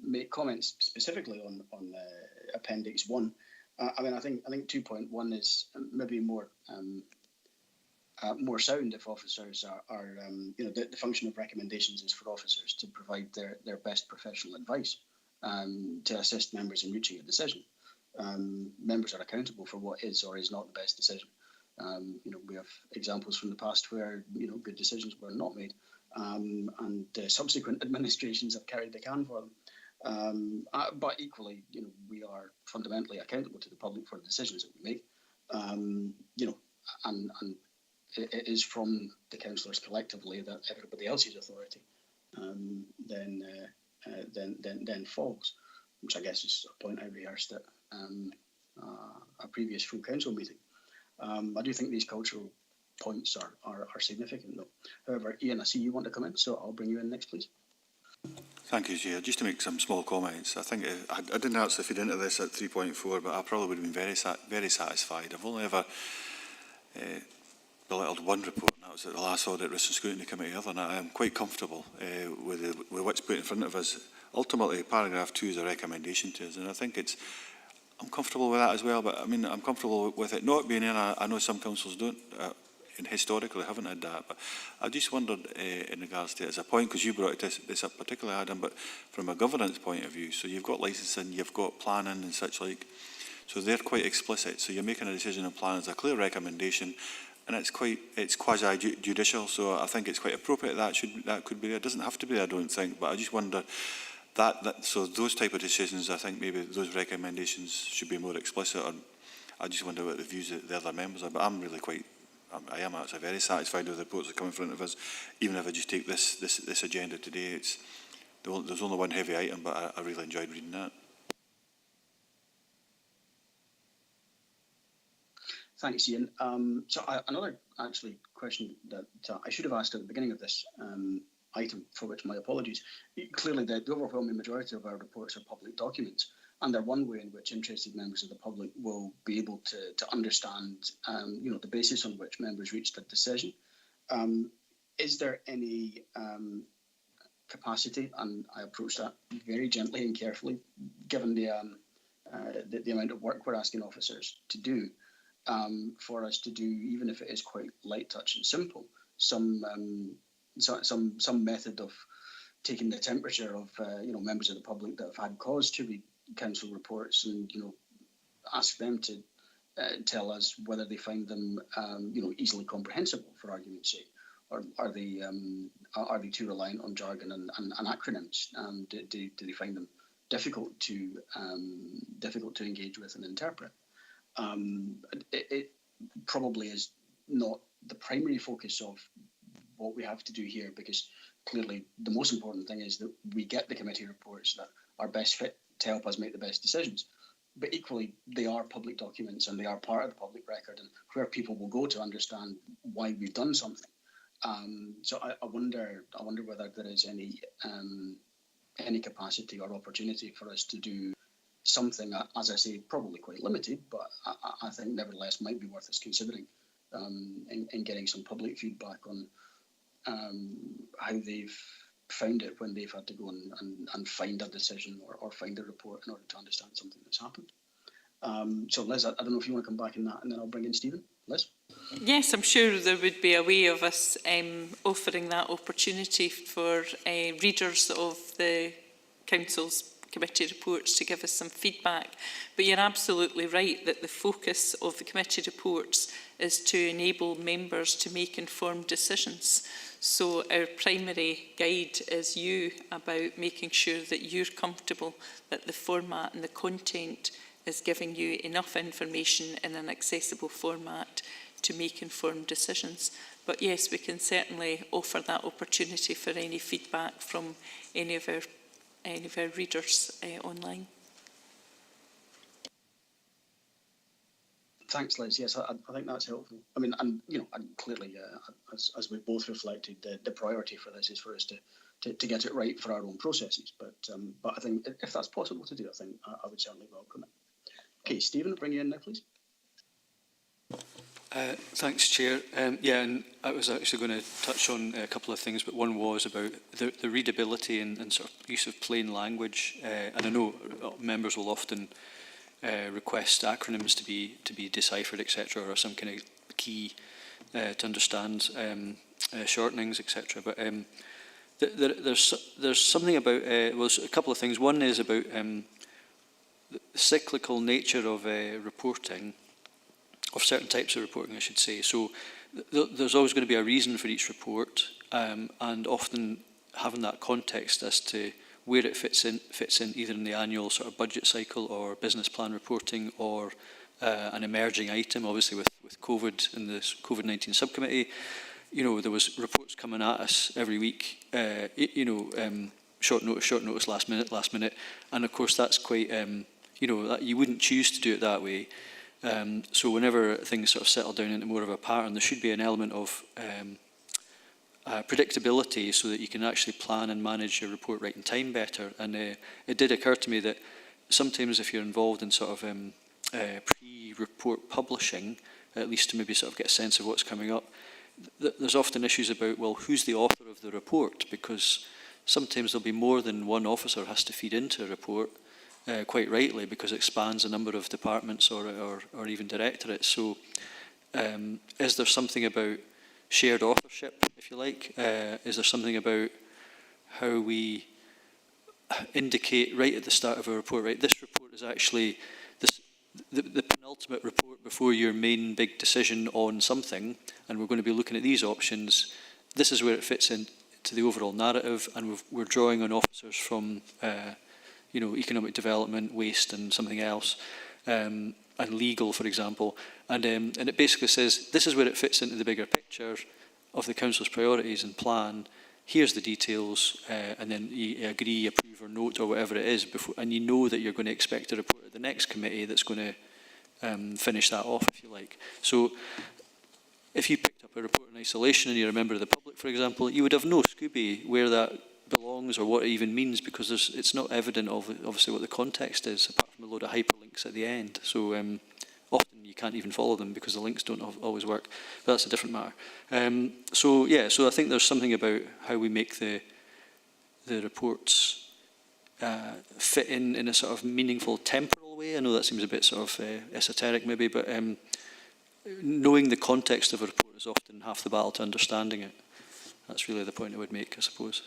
Speaker 2: make comments specifically on Appendix 1, I mean, I think 2.1 is maybe more sound if officers are the function of recommendations is for officers to provide their best professional advice to assist members in reaching a decision. Members are accountable for what is or is not the best decision. We have examples from the past where good decisions were not made. And subsequent administrations have carried the can for them. But equally, we are fundamentally accountable to the public for the decisions that we make. And it is from the councillors collectively that everybody else's authority then falls, which I guess is a point I rehearsed at a previous full council meeting. I do think these cultural points are significant, though. However, Ian, I see you want to come in, so I'll bring you in next, please.
Speaker 9: Thank you, Chair. Just to make some small comments, I think I didn't actually feed into this at 3.4, but I probably would have been very satisfied. I've only ever belittled one report, and that was at the last Audit, Risk and Scrutiny Committee. Other than that, I am quite comfortable with what's put in front of us. Ultimately, paragraph 2 is a recommendation to us, and I think I'm comfortable with that as well. But I mean, I'm comfortable with it not being in. I know some councils don't. And historically haven't had that, but I just wondered in regards to it as a point, because you brought this up particularly, Adam, but from a governance point of view, so you've got licensing, you've got planning and such like, so they're quite explicit, so you're making a decision on plan as a clear recommendation, and it's quasi-judicial, so I think it's quite appropriate that could be there. It doesn't have to be there, I don't think, but I just wonder so those type of decisions, I think maybe those recommendations should be more explicit, or I just wonder what the views of the other members are, but I am actually very satisfied with the reports that come in front of us. Even if I just take this agenda today, there's only one heavy item, but I really enjoyed reading that.
Speaker 2: Thanks, Ian. So another actually question that I should have asked at the beginning of this item, for which my apologies. Clearly, the overwhelming majority of our reports are public documents, and they're one way in which interested members of the public will be able to understand, the basis on which members reached a decision. Is there any capacity, and I approach that very gently and carefully, given the amount of work we're asking officers to do, for us to do, even if it is quite light touch and simple, some method of taking the temperature of members of the public that have had cause to read council reports, and ask them to tell us whether they find them easily comprehensible, for argument's sake, or are they too reliant on jargon and acronyms? Do they find them difficult to engage with and interpret? It probably is not the primary focus of what we have to do here, because clearly the most important thing is that we get the committee reports that are best fit to help us make the best decisions. But equally, they are public documents and they are part of the public record, and where people will go to understand why we've done something. So I wonder whether there is any capacity or opportunity for us to do something, as I say, probably quite limited, but I think nevertheless might be worth us considering, in getting some public feedback on how they've found it when they've had to go and find a decision or find a report in order to understand something that's happened. So Liz, I don't know if you want to come back in that, and then I'll bring in Stephen. Liz?
Speaker 8: Yes, I'm sure there would be a way of us offering that opportunity for readers of the Council's committee reports to give us some feedback. But you're absolutely right that the focus of the committee reports is to enable members to make informed decisions. So our primary guide is you about making sure that you're comfortable that the format and the content is giving you enough information in an accessible format to make informed decisions. But yes, we can certainly offer that opportunity for any feedback from any of our readers online.
Speaker 2: Thanks, Liz. Yes, I think that's helpful. I mean, and clearly, as we both reflected, the priority for this is for us to get it right for our own processes. But I think if that's possible to do, I think I would certainly welcome it. Okay, Stephen, I'll bring you in now, please.
Speaker 6: Thanks, Chair. Yeah, and I was actually going to touch on a couple of things, but one was about the readability and sort of use of plain language. And I know members will often request acronyms to be deciphered, etc., or some kind of key to understand shortenings, etc. But there's something about well, a couple of things. One is about the cyclical nature of reporting, of certain types of reporting, I should say. So there's always going to be a reason for each report, and often having that context as to where it fits in either in the annual sort of budget cycle or business plan reporting, or an emerging item. Obviously, with COVID and the COVID-19 subcommittee, there was reports coming at us every week. Short notice, last minute, and of course that's quite. That you wouldn't choose to do it that way. So whenever things sort of settle down into more of a pattern, there should be an element of predictability, so that you can actually plan and manage your report writing time better. And it did occur to me that sometimes if you're involved in sort of pre-report publishing, at least to maybe sort of get a sense of what's coming up, there's often issues about, well, who's the author of the report? Because sometimes there'll be more than one officer has to feed into a report, quite rightly, because it spans a number of departments or even directorates. So is there something about shared authorship, if you like? Is there something about how we indicate right at the start of a report, right, this report is actually the penultimate report before your main big decision on something, and we're going to be looking at these options. This is where it fits into the overall narrative, and we're drawing on officers from economic development, waste, and something else, and legal, for example. And it basically says, this is where it fits into the bigger picture of the Council's priorities and plan. Here's the details, and then you agree, approve, or note, or whatever it is, before, and you know that you're going to expect a report at the next committee that's going to finish that off, if you like. So if you picked up a report in isolation and you're a member of the public for example, you would have no Scooby where that belongs or what it even means, because it's not evident obviously what the context is, apart from a load of hyperlinks at the end. So often you can't even follow them because the links don't always work, but that's a different matter. So I think there's something about how we make the reports fit in a sort of meaningful temporal way. I know that seems a bit sort of esoteric maybe, but knowing the context of a report is often half the battle to understanding it. That's really the point I would make, I suppose.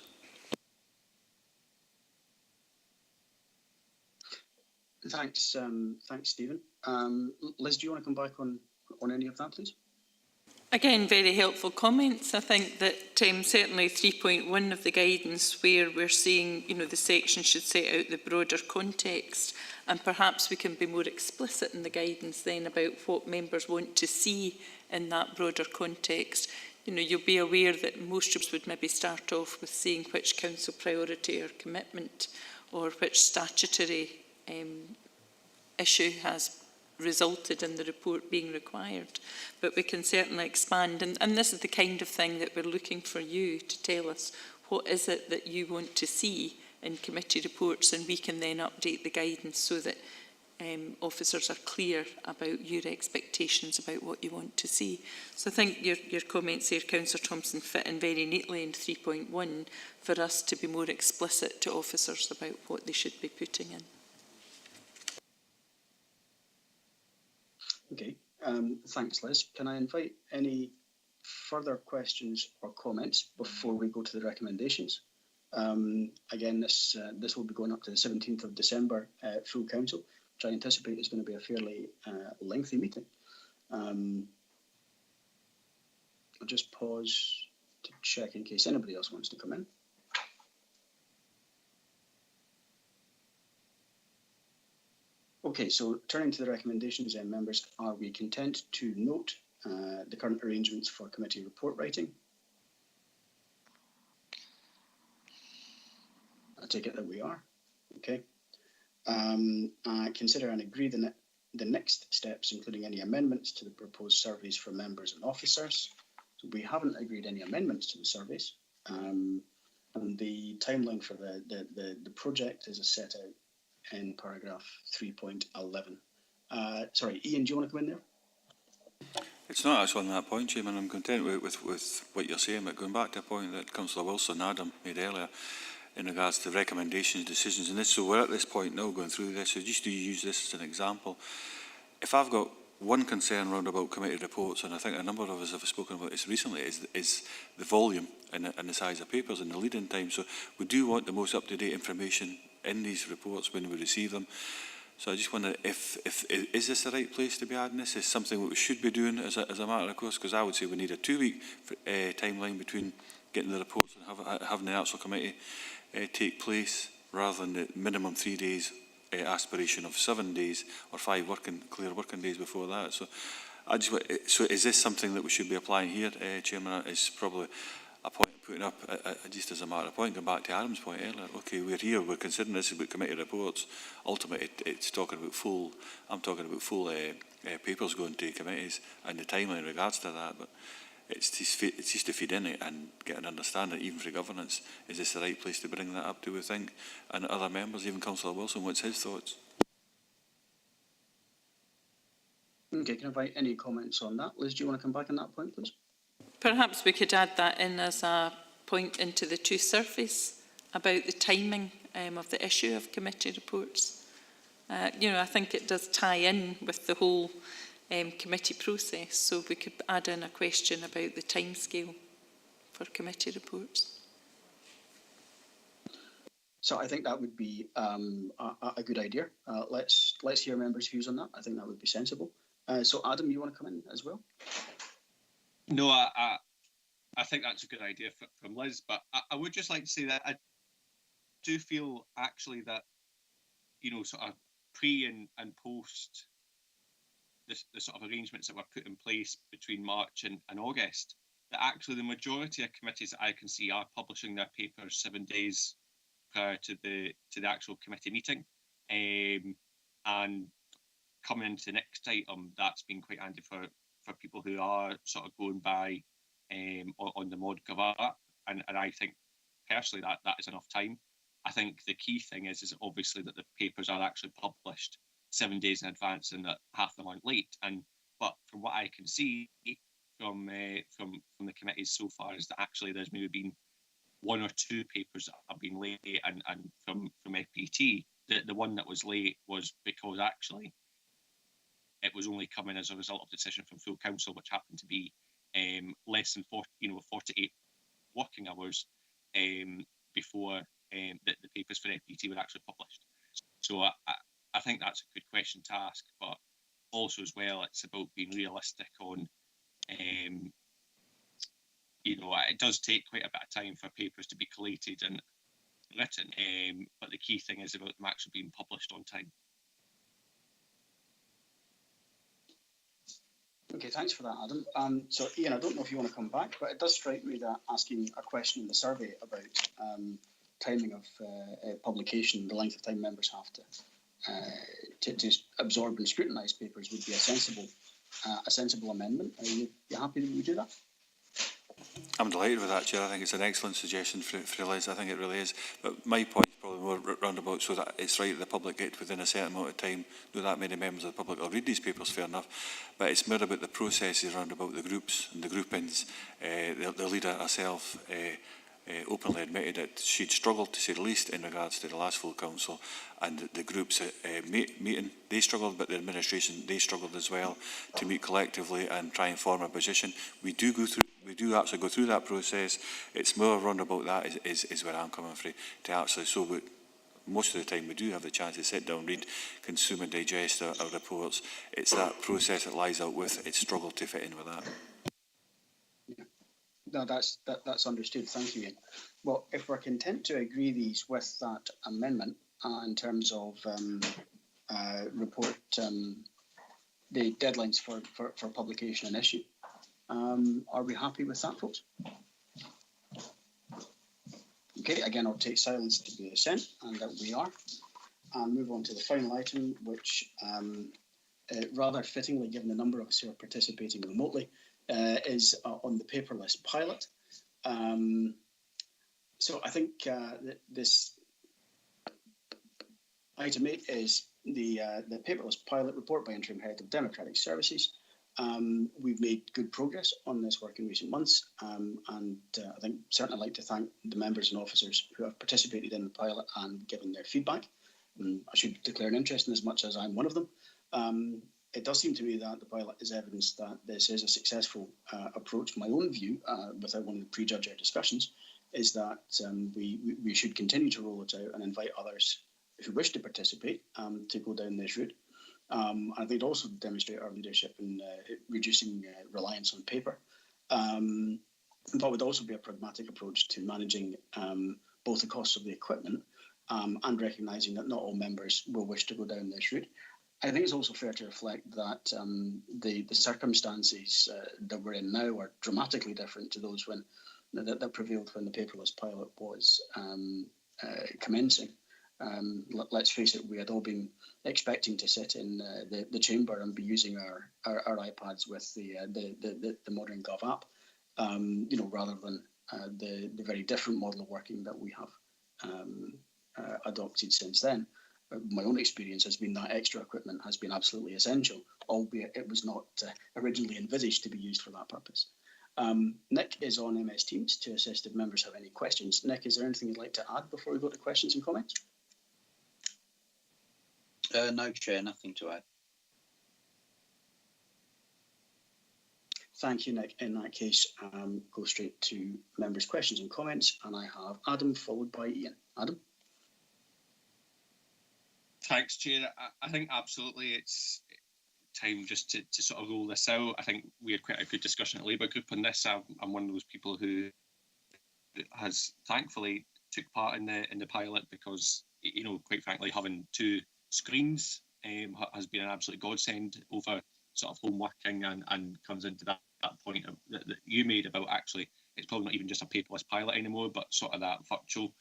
Speaker 2: Thanks, Stephen. Liz, do you want to come back on any of that, please?
Speaker 8: Again, very helpful comments. I think that certainly 3.1 of the guidance, where we're seeing, the section should set out the broader context, and perhaps we can be more explicit in the guidance then about what members want to see in that broader context. You'll be aware that most groups would maybe start off with saying which council priority or commitment or which statutory issue has resulted in the report being required. But we can certainly expand, and this is the kind of thing that we're looking for you to tell us. What is it that you want to see in committee reports, and we can then update the guidance so that officers are clear about your expectations about what you want to see. So I think your comments here, Councillor Thompson, fit in very neatly in 3.1 for us to be more explicit to officers about what they should be putting in.
Speaker 2: Okay, thanks, Liz. Can I invite any further questions or comments before we go to the recommendations? Again, this will be going up to the 17th of December full council, which I anticipate is going to be a fairly lengthy meeting. I'll just pause to check in case anybody else wants to come in. Okay, so turning to the recommendations, members, are we content to note the current arrangements for committee report writing? I take it that we are. Okay. Consider and agree the next steps, including any amendments to the proposed surveys for members and officers. So we haven't agreed any amendments to the surveys, and the timeline for the project is set out in paragraph 3.11. Sorry, Ian, do you want to come in there?
Speaker 9: It's not actually on that point, Chairman. I'm content with what you're saying, but going back to a point that Councillor Wilson, Adam, made earlier in regards to recommendations, decisions, and this. So we're at this point now going through this. So just to use this as an example, if I've got one concern round about committee reports, and I think a number of us have spoken about this recently, is the volume and the size of papers and the lead-in time. So we do want the most up-to-date information in these reports when we receive them. So I just wonder if is this the right place to be adding this? Is something that we should be doing as a matter of course? Because I would say we need a 2-week timeline between getting the reports and having the actual committee take place, rather than the minimum 3 days aspiration of 7 days or 5 clear working days before that. So so is this something that we should be applying here, Chairman? Is probably a point putting up just as a matter of point, going back to Adam's point earlier. Okay, we're here, we're considering this about committee reports. Ultimately, it's talking about I'm talking about full papers going to committees and the timeline in regards to that. But it's just to feed in it and get an understanding, even for governance. Is this the right place to bring that up, do we think? And other members, even Councillor Wilson, what's his thoughts?
Speaker 2: Okay, can I invite any comments on that? Liz, do you want to come back on that point, please?
Speaker 8: Perhaps we could add that in as a point into the 2 surveys about the timing of the issue of committee reports. I think it does tie in with the whole committee process, so we could add in a question about the timescale for committee reports.
Speaker 2: So I think that would be a good idea. Let's hear members' views on that. I think that would be sensible. So Adam, you want to come in as well?
Speaker 5: No, I think that's a good idea from Liz, but I would just like to say that I do feel actually that, sort of pre and post the sort of arrangements that were put in place between March and August, that actually the majority of committees that I can see are publishing their papers 7 days prior to the actual committee meeting. And coming into the next item, that's been quite handy for people who are sort of going by on the mod cover, and I think personally that is enough time. I think the key thing is obviously that the papers are actually published 7 days in advance and that half them aren't late. But from what I can see from the committees so far is that actually there's maybe been 1 or 2 papers that have been late, and from FPT, the one that was late was because actually it was only coming as a result of the decision from full council, which happened to be less than 48 working hours before the papers for FPT were actually published. So I think that's a good question to ask, but also as well, it's about being realistic on, it does take quite a bit of time for papers to be collated and written, but the key thing is about them actually being published on time.
Speaker 2: Okay, thanks for that, Adam. So, Ian, I don't know if you want to come back, but it does strike me that asking a question in the survey about timing of publication, the length of time members have to absorb and scrutinise papers would be a sensible amendment. Are you happy that we do that?
Speaker 9: I'm delighted with that, Chair. I think it's an excellent suggestion for Liz. I think it really is. But my point is probably more roundabout, so that it's right that the public get within a certain amount of time. Though that many members of the public will read these papers, fair enough. But it's more about the processes round about the groups and the groupings. The leader herself openly admitted that she'd struggled, to say the least, in regards to the last full council, and the groups meeting, they struggled, but the administration, they struggled as well to meet collectively and try and form a position. We do actually go through that process. It's more round about that is where I'm coming from, to actually, so most of the time we do have the chance to sit down, read, consume and digest our reports. It's that process that lies out with its struggle to fit in with that.
Speaker 2: No, that's understood. Thank you, Ian. Well, if we're content to agree these with that amendment in terms of report the deadlines for publication and issue, are we happy with that, folks? Okay, again, I'll take silence to be assent, and that we are. And move on to the final item, which rather fittingly, given the number of us who are participating remotely, is on the paperless pilot. So I think this item 8 is the paperless pilot report by Interim Head of Democratic Services. We've made good progress on this work in recent months, and I think certainly like to thank the members and officers who have participated in the pilot and given their feedback. I should declare an interest in as much as I'm one of them. It does seem to me that the pilot is evidence that this is a successful approach. My own view, without wanting to prejudge our discussions, is that we should continue to roll it out and invite others who wish to participate to go down this route. I think it also demonstrate our leadership in reducing reliance on paper, but would also be a pragmatic approach to managing both the costs of the equipment and recognising that not all members will wish to go down this route. I think it's also fair to reflect that the circumstances that we're in now are dramatically different to those that prevailed when the paperless pilot was commencing. Let's face it, we had all been expecting to sit in the chamber and be using our iPads with the modern Gov app, rather than the very different model of working that we have adopted since then. My own experience has been that extra equipment has been absolutely essential, albeit it was not originally envisaged to be used for that purpose. Nick is on MS Teams to assist if members have any questions. Nick, is there anything you'd like to add before we go to questions and comments?
Speaker 7: No, Chair, nothing to add.
Speaker 2: Thank you, Nick. In that case, go straight to members' questions and comments, and I have Adam followed by Ian. Adam?
Speaker 5: Thanks, Chair. I think absolutely it's time just to sort of roll this out. I think we had quite a good discussion at Labour Group on this. I'm one of those people who has thankfully took part in the pilot because, quite frankly, having 2 screens has been an absolute godsend over sort of home working, and comes into that point that you made about actually it's probably not even just a paperless pilot anymore, but sort of that virtual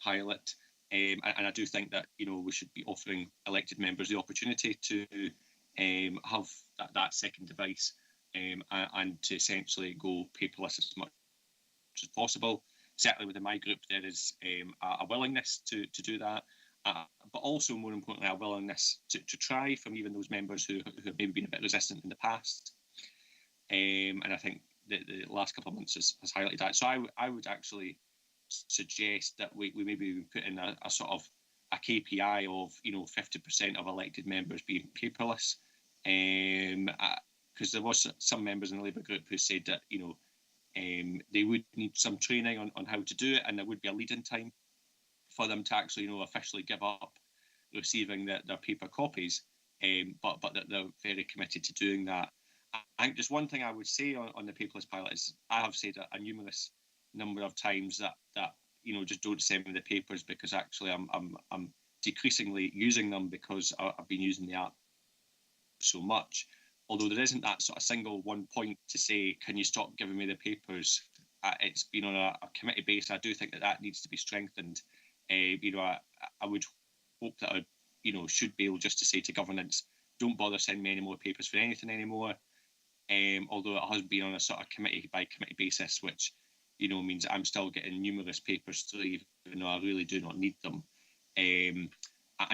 Speaker 5: pilot. And I do think that we should be offering elected members the opportunity to have that second device and to essentially go paperless as much as possible. Certainly within my group, there is a willingness to do that, but also, more importantly, a willingness to try from even those members who have maybe been a bit resistant in the past. And I think the last couple of months has highlighted that. So I would actually suggest that we maybe put in a sort of a KPI of 50% of elected members being paperless, because there was some members in the Labour group who said that they would need some training on how to do it, and there would be a lead-in time for them to actually officially give up receiving their paper copies, but that they're very committed to doing that. I think just one thing I would say on the paperless pilot is I have said a numerous number of times that just don't send me the papers, because actually I'm decreasingly using them because I've been using the app so much. Although there isn't that sort of single one point to say, can you stop giving me the papers? It's been on a committee base. I do think that needs to be strengthened. I would hope that I should be able just to say to governance, don't bother sending me any more papers for anything anymore. Although it has been on a sort of committee by committee basis, which means I'm still getting numerous papers through, even though I really do not need them. And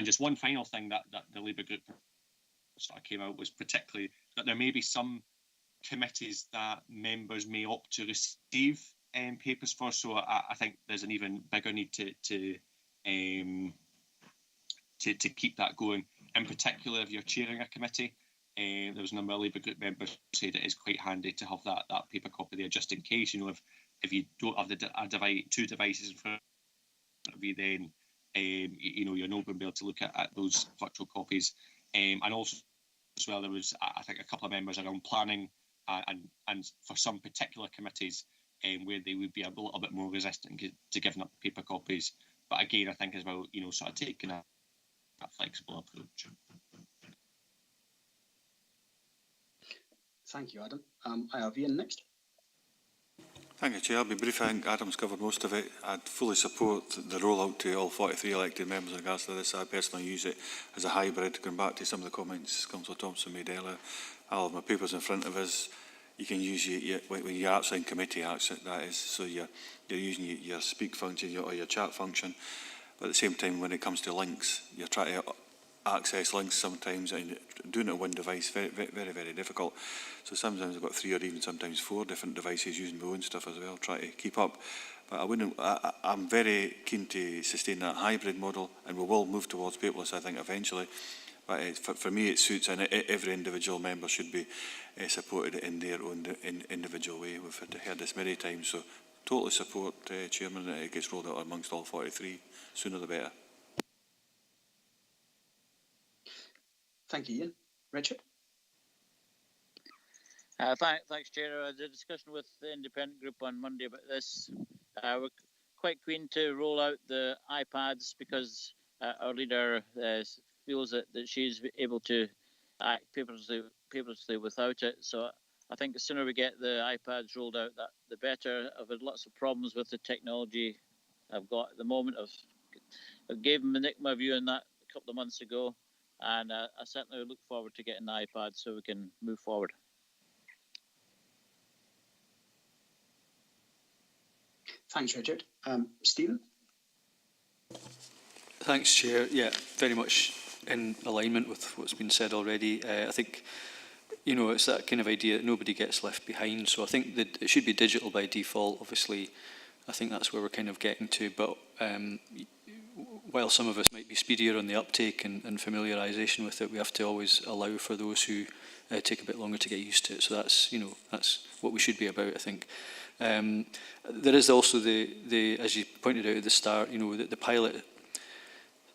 Speaker 5: just one final thing that the Labour group sort of came out was particularly that there may be some committees that members may opt to receive papers for. So I think there's an even bigger need to keep that going. In particular, if you're chairing a committee, there was a number of Labour group members who said it is quite handy to have that paper copy there, just in case. If you don't have two devices in front of you, then you're not going to be able to look at those virtual copies. And also, as well, there was, I think, a couple of members around planning and for some particular committees where they would be a little bit more resistant to giving up paper copies. But again, I think as well, sort of taking a flexible approach.
Speaker 2: Thank you, Adam. I have Ian next.
Speaker 9: Thank you, Chair. I'll be brief. I think Adam's covered most of it. I'd fully support the rollout to all 43 elected members in regards to this. I personally use it as a hybrid. Going back to some of the comments Councillor Thompson made earlier, I'll have my papers in front of us. You can use when you're outside in committee, that is. So you're using your speak function or your chat function. But at the same time, when it comes to links, you're trying to access links sometimes, and doing it on one device, very, very, very difficult. So sometimes I've got 3 or even sometimes 4 different devices using my own stuff as well, try to keep up. But I'm very keen to sustain that hybrid model, and we will move towards paperless, I think, eventually. But for me, it suits, and every individual member should be supported in their own individual way. We've heard this many times, so totally support, Chairman, that it gets rolled out amongst all 43. Sooner the better.
Speaker 2: Thank you, Ian. Richard?
Speaker 4: Thanks, Chair. I had a discussion with the independent group on Monday about this. We're quite keen to roll out the iPads because our leader feels that she's able to act paperlessly without it. So I think the sooner we get the iPads rolled out, the better. I've had lots of problems with the technology I've got at the moment. I gave Nick my view on that a couple of months ago, and I certainly look forward to getting the iPad so we can move forward.
Speaker 2: Thanks, Richard. Stephen?
Speaker 6: Thanks, Chair. Yeah, very much in alignment with what's been said already. I think, it's that kind of idea that nobody gets left behind. So I think that it should be digital by default. Obviously, I think that's where we're kind of getting to. But while some of us might be speedier on the uptake and familiarisation with it, we have to always allow for those who take a bit longer to get used to it. So that's what we should be about, I think. There is also the as you pointed out at the start, that the pilot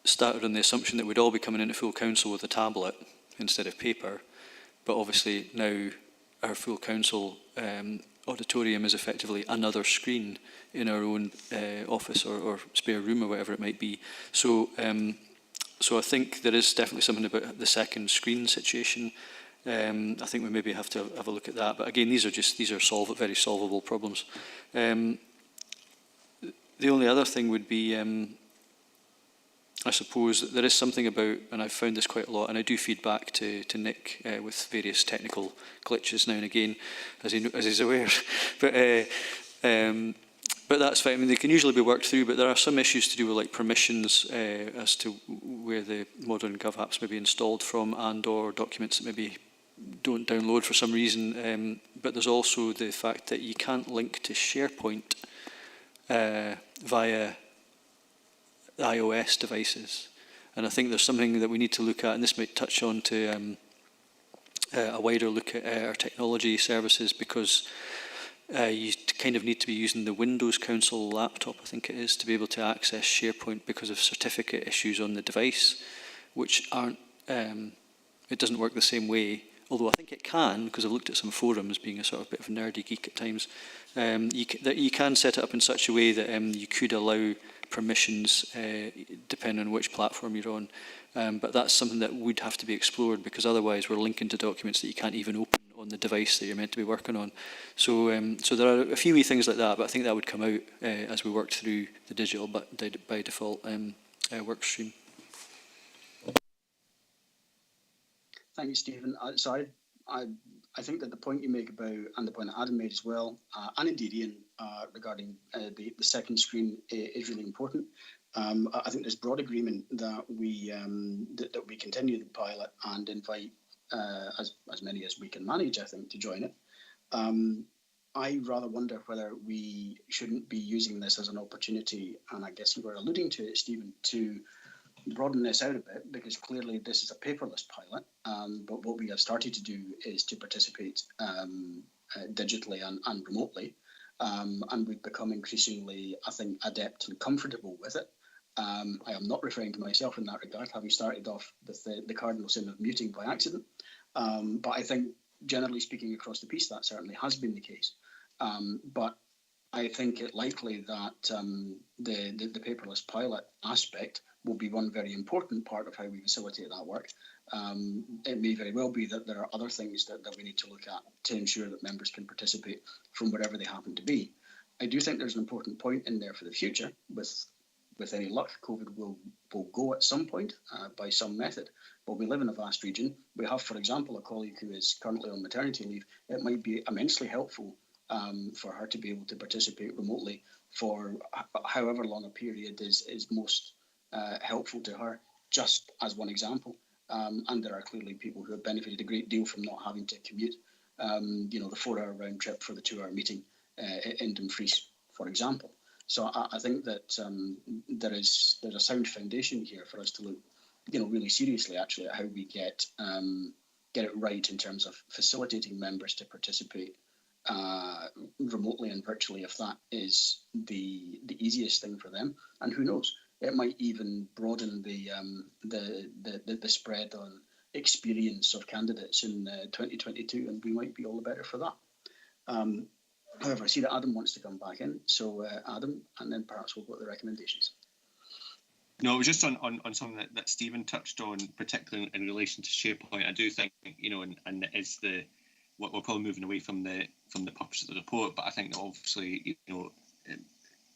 Speaker 6: started on the assumption that we'd all be coming into full council with a tablet instead of paper. But obviously now our full council auditorium is effectively another screen in our own office or spare room or whatever it might be. So I think there is definitely something about the second screen situation. I think we maybe have to have a look at that. But again, these are very solvable problems. The only other thing would be I suppose that there is something about, and I've found this quite a lot, and I do feed back to Nick with various technical glitches now and again, as he's aware. But that's fine. I mean, they can usually be worked through, but there are some issues to do with like permissions as to where the modern Gov apps may be installed from, and/or documents that maybe don't download for some reason. But there's also the fact that you can't link to SharePoint via iOS devices, and I think there's something that we need to look at, and this might touch on to a wider look at our technology services, because you kind of need to be using the Windows Council laptop, I think it is, to be able to access SharePoint because of certificate issues on the device, which aren't, it doesn't work the same way, although I think it can, because I've looked at some forums, being a sort of bit of a nerdy geek at times. You can set it up in such a way that you could allow permissions depending on which platform you're on, but that's something that would have to be explored, because otherwise we're linking to documents that you can't even open on the device that you're meant to be working on. So there are a few wee things like that, but I think that would come out as we work through the digital by default work stream.
Speaker 2: Thank you, Stephen. So I think that the point you make about, and the point that Adam made as well, and indeed Ian, regarding the second screen is really important. I think there's broad agreement that we continue the pilot and invite as many as we can manage, I think, to join it. I rather wonder whether we shouldn't be using this as an opportunity, and I guess you were alluding to it, Stephen, to broaden this out a bit, because clearly this is a paperless pilot, but what we have started to do is to participate digitally and remotely, and we've become increasingly, I think, adept and comfortable with it. I am not referring to myself in that regard, having started off with the cardinal sin of muting by accident, but I think, generally speaking, across the piece, that certainly has been the case. But I think it likely that the paperless pilot aspect will be one very important part of how we facilitate that work. It may very well be that there are other things that we need to look at to ensure that members can participate from wherever they happen to be. I do think there's an important point in there for the future. With any luck, COVID will go at some point by some method. But we live in a vast region. We have, for example, a colleague who is currently on maternity leave. It might be immensely helpful for her to be able to participate remotely for however long a period is most helpful to her, just as one example. And there are clearly people who have benefited a great deal from not having to commute, the 4-hour round trip for the 2-hour meeting in Dumfries, for example. So I think that there's a sound foundation here for us to look, really seriously actually at how we get it right in terms of facilitating members to participate remotely and virtually, if that is the easiest thing for them. And who knows, it might even broaden the spread on experience of candidates in 2022, and we might be all the better for that. However, I see that Adam wants to come back in, so Adam, and then perhaps we'll go to the recommendations.
Speaker 5: No, it was just on something that Stephen touched on, particularly in relation to SharePoint. I do think, and it's what we're probably moving away from the purpose of the report, but I think that obviously,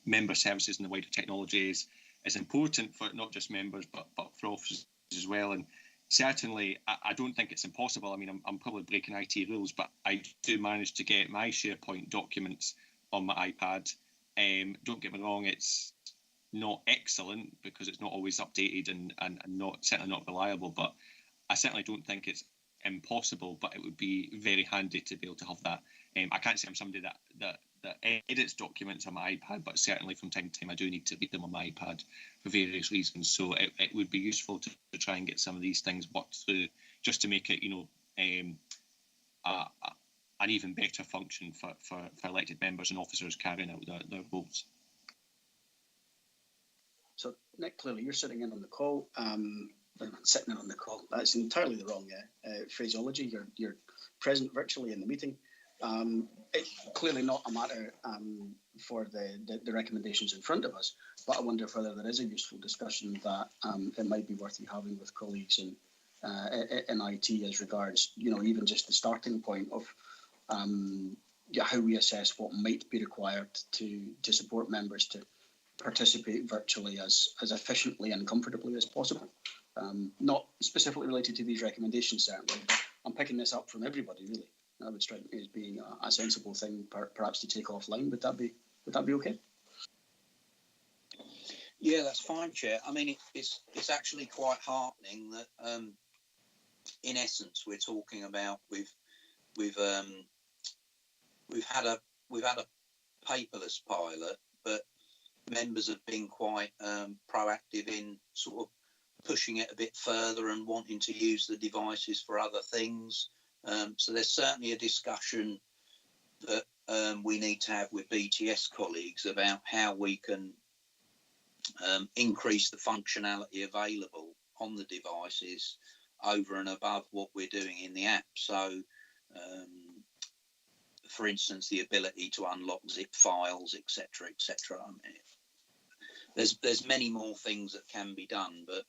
Speaker 5: member services and the wider technology is important for not just members, but for officers as well. And certainly, I don't think it's impossible. I mean, I'm probably breaking IT rules, but I do manage to get my SharePoint documents on my iPad. Don't get me wrong, it's not excellent because it's not always updated and certainly not reliable, but I certainly don't think it's impossible, but it would be very handy to be able to have that. I can't say I'm somebody that edits documents on my iPad, but certainly from time to time I do need to read them on my iPad for various reasons. So it would be useful to try and get some of these things worked through, just to make it, an even better function for elected members and officers carrying out their roles.
Speaker 2: So, Nick, clearly you're sitting in on the call. Sitting in on the call, that's entirely the wrong phraseology. You're present virtually in the meeting. It's clearly not a matter for the recommendations in front of us, but I wonder whether there is a useful discussion that it might be worth you having with colleagues in IT as regards, even just the starting point of how we assess what might be required to support members to participate virtually as efficiently and comfortably as possible. Not specifically related to these recommendations, certainly, but I'm picking this up from everybody, really. That would strike me as being a sensible thing, perhaps to take offline. Would that be okay?
Speaker 7: Yeah, that's fine, Chair. I mean, it's actually quite heartening that, in essence, we're talking about we've had a paperless pilot, but members have been quite proactive in sort of pushing it a bit further and wanting to use the devices for other things. So there's certainly a discussion that we need to have with BTS colleagues about how we can increase the functionality available on the devices over and above what we're doing in the app. So, for instance, the ability to unlock zip files, etc., etc. I mean, there's many more things that can be done, but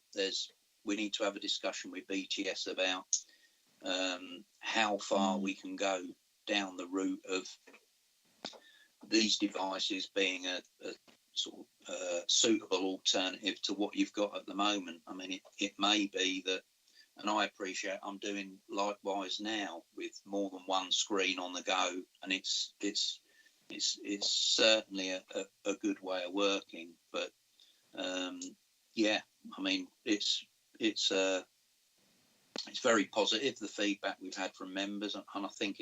Speaker 7: we need to have a discussion with BTS about how far we can go down the route of these devices being a sort of suitable alternative to what you've got at the moment. I mean, it may be that, and I appreciate I'm doing likewise now with more than one screen on the go, and it's certainly a good way of working. But yeah, I mean, it's very positive, the feedback we've had from members, and I think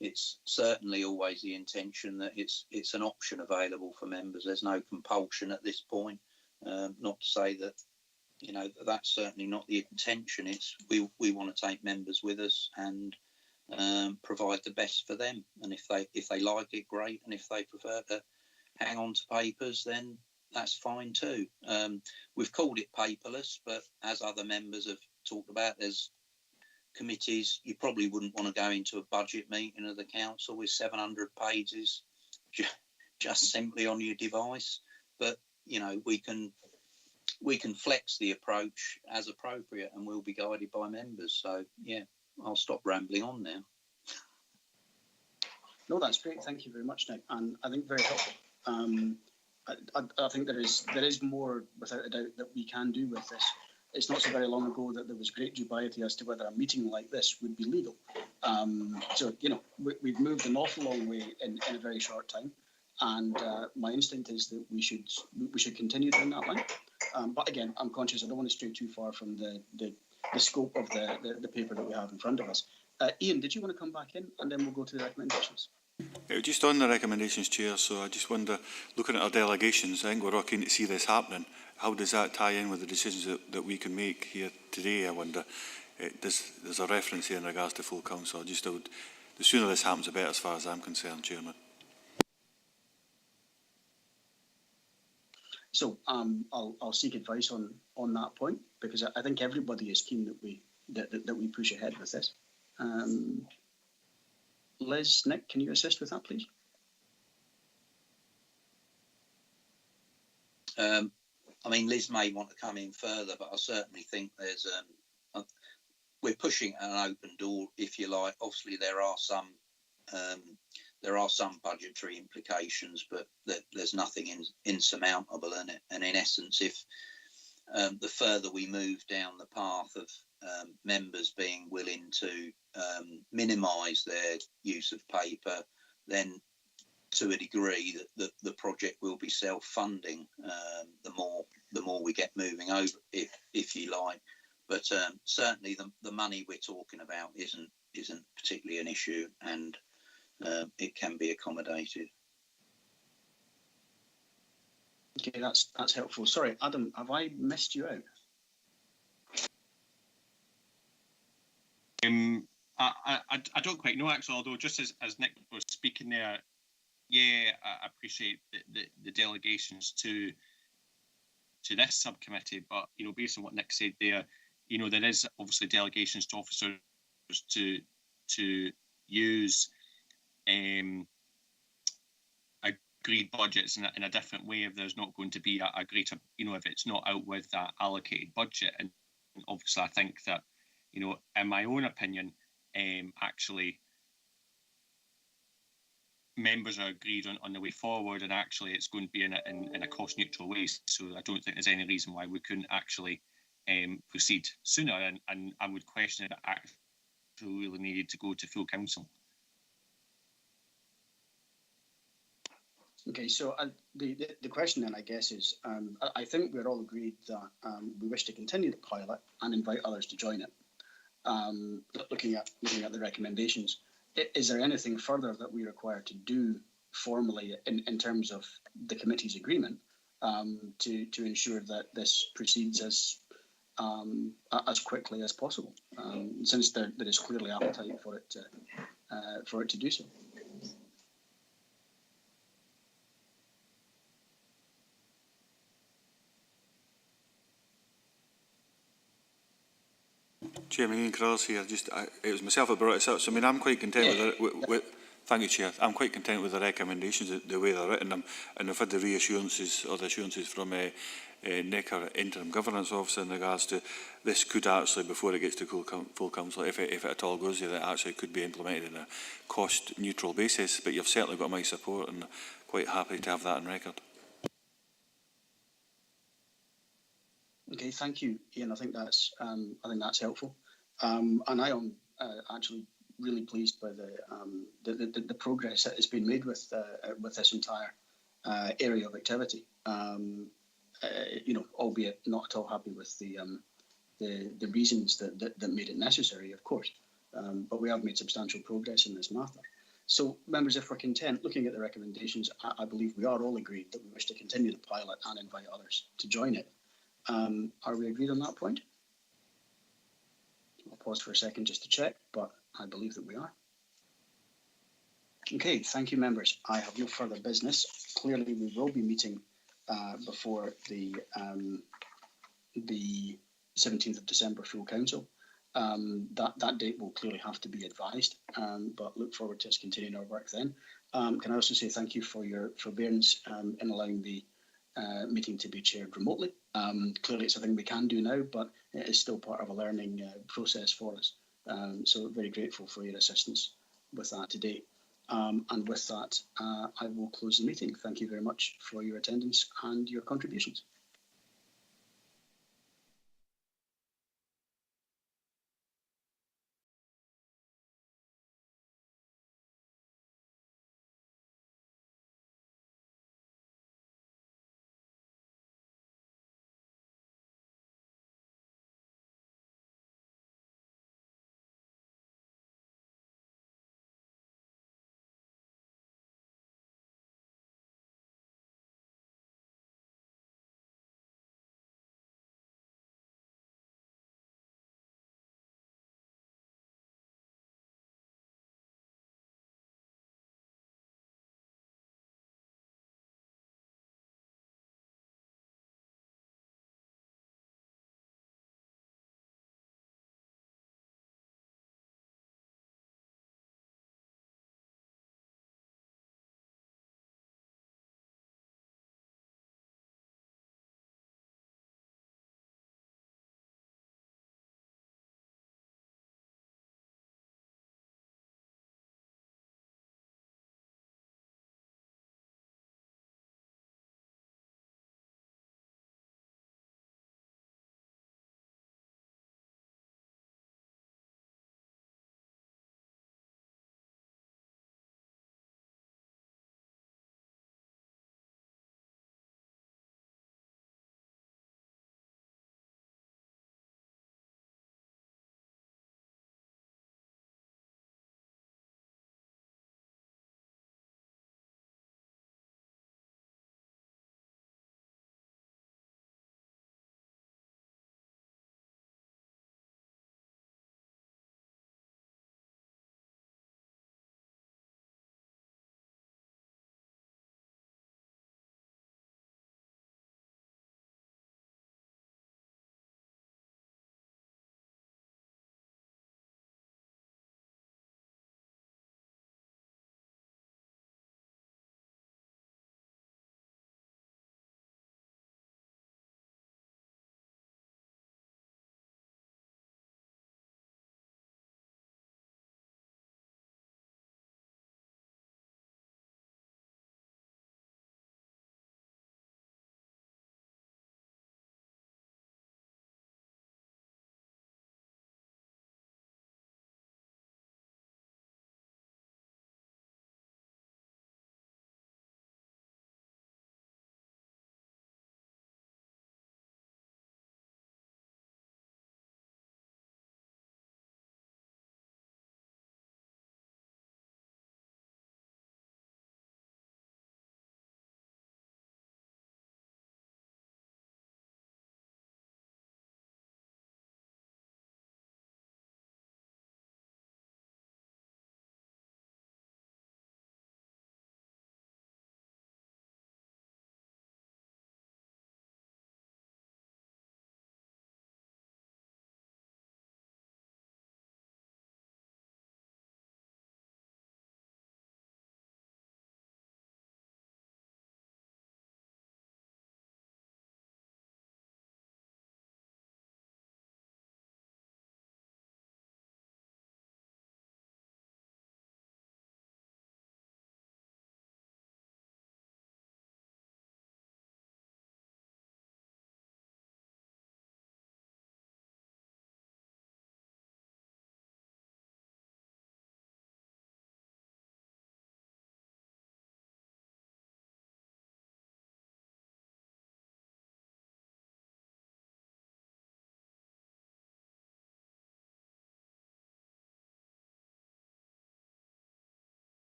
Speaker 7: it's certainly always the intention that it's an option available for members. There's no compulsion at this point. Not to say that, you know, that's certainly not the intention. It's we want to take members with us and provide the best for them. And if they like it, great. And if they prefer to hang on to papers, then that's fine too. We've called it paperless, but as other members have talked about, there's committees you probably wouldn't want to go into a budget meeting of the council with 700 pages just simply on your device. But you know, we can flex the approach as appropriate, and we'll be guided by members. So yeah, I'll stop rambling on now.
Speaker 2: No, that's great. Thank you very much, Nick, and I think very helpful. I think there is more, without a doubt, that we can do with this. It's not so very long ago that there was great dubiety as to whether a meeting like this would be legal. So, you know, we've moved an awful long way in a very short time. And my instinct is that we should continue down that line. But again, I'm conscious I don't want to stray too far from the scope of the paper that we have in front of us. Ian, did you want to come back in, and then we'll go to the recommendations?
Speaker 9: Just on the recommendations, Chair, so I just wonder, looking at our delegations, I think we're all keen to see this happening. How does that tie in with the decisions that we can make here today, I wonder? There's a reference here in regards to full council. The sooner this happens, the better as far as I'm concerned, Chairman. So I'll seek advice on that point, because I think everybody is keen that we push ahead with this. Liz, Nick, can you assist with that, please?
Speaker 7: I mean, Liz may want to come in further, but I certainly think we're pushing an open door, if you like. Obviously, there are some budgetary implications, but there's nothing insurmountable in it. And in essence, if the further we move down the path of members being willing to minimise their use of paper, then to a degree that the project will be self-funding. The more we get moving over, if you like. But certainly the money we're talking about isn't particularly an issue, and it can be accommodated.
Speaker 2: Okay, that's helpful. Sorry, Adam, have I missed you out?
Speaker 5: I don't quite know, actually, although just as Nick was speaking there, yeah, I appreciate the delegations to this subcommittee, but, you know, based on what Nick said there, you know, there is obviously delegations to officers to use agreed budgets in a different way if there's not going to be a greater, you know, if it's not out with that allocated budget. And obviously I think that, you know, in my own opinion, actually members are agreed on the way forward, and actually it's going to be in a cost neutral way. So I don't think there's any reason why we couldn't actually proceed sooner, and I would question if it actually really needed to go to full council.
Speaker 2: Okay, so the question then, I guess, is I think we're all agreed that we wish to continue the pilot and invite others to join it. Looking at the recommendations, is there anything further that we require to do formally in terms of the committee's agreement to ensure that this proceeds as quickly as possible, since there is clearly appetite for it to do so?
Speaker 9: Chairman Ian Carroll's here. It was myself that brought it up. So I mean, I'm quite content with thank you, Chair. I'm quite content with the recommendations, the way they're written, and I've had the reassurances or the assurances from Nick, our interim governance officer, in regards to this could actually, before it gets to full council, if it at all goes there, that actually could be implemented on a cost neutral basis. But you've certainly got my support, and quite happy to have that on record.
Speaker 2: Okay, thank you, Ian. I think that's helpful, and I am actually really pleased by the progress that has been made with this entire area of activity. Albeit not at all happy with the reasons that made it necessary, of course, but we have made substantial progress in this matter. So, members, if we're content, looking at the recommendations, I believe we are all agreed that we wish to continue the pilot and invite others to join it. Are we agreed on that point? I'll pause for a second just to check, but I believe that we are. Okay, thank you, members. I have no further business. Clearly, we will be meeting before the 17th of December full council. That date will clearly have to be advised, but look forward to us continuing our work then. Can I also say thank you for your forbearance in allowing the meeting to be chaired remotely. Clearly it's something we can do now, but it is still part of a learning process for us. So very grateful for your assistance with that today. And with that, I will close the meeting. Thank you very much for your attendance and your contributions.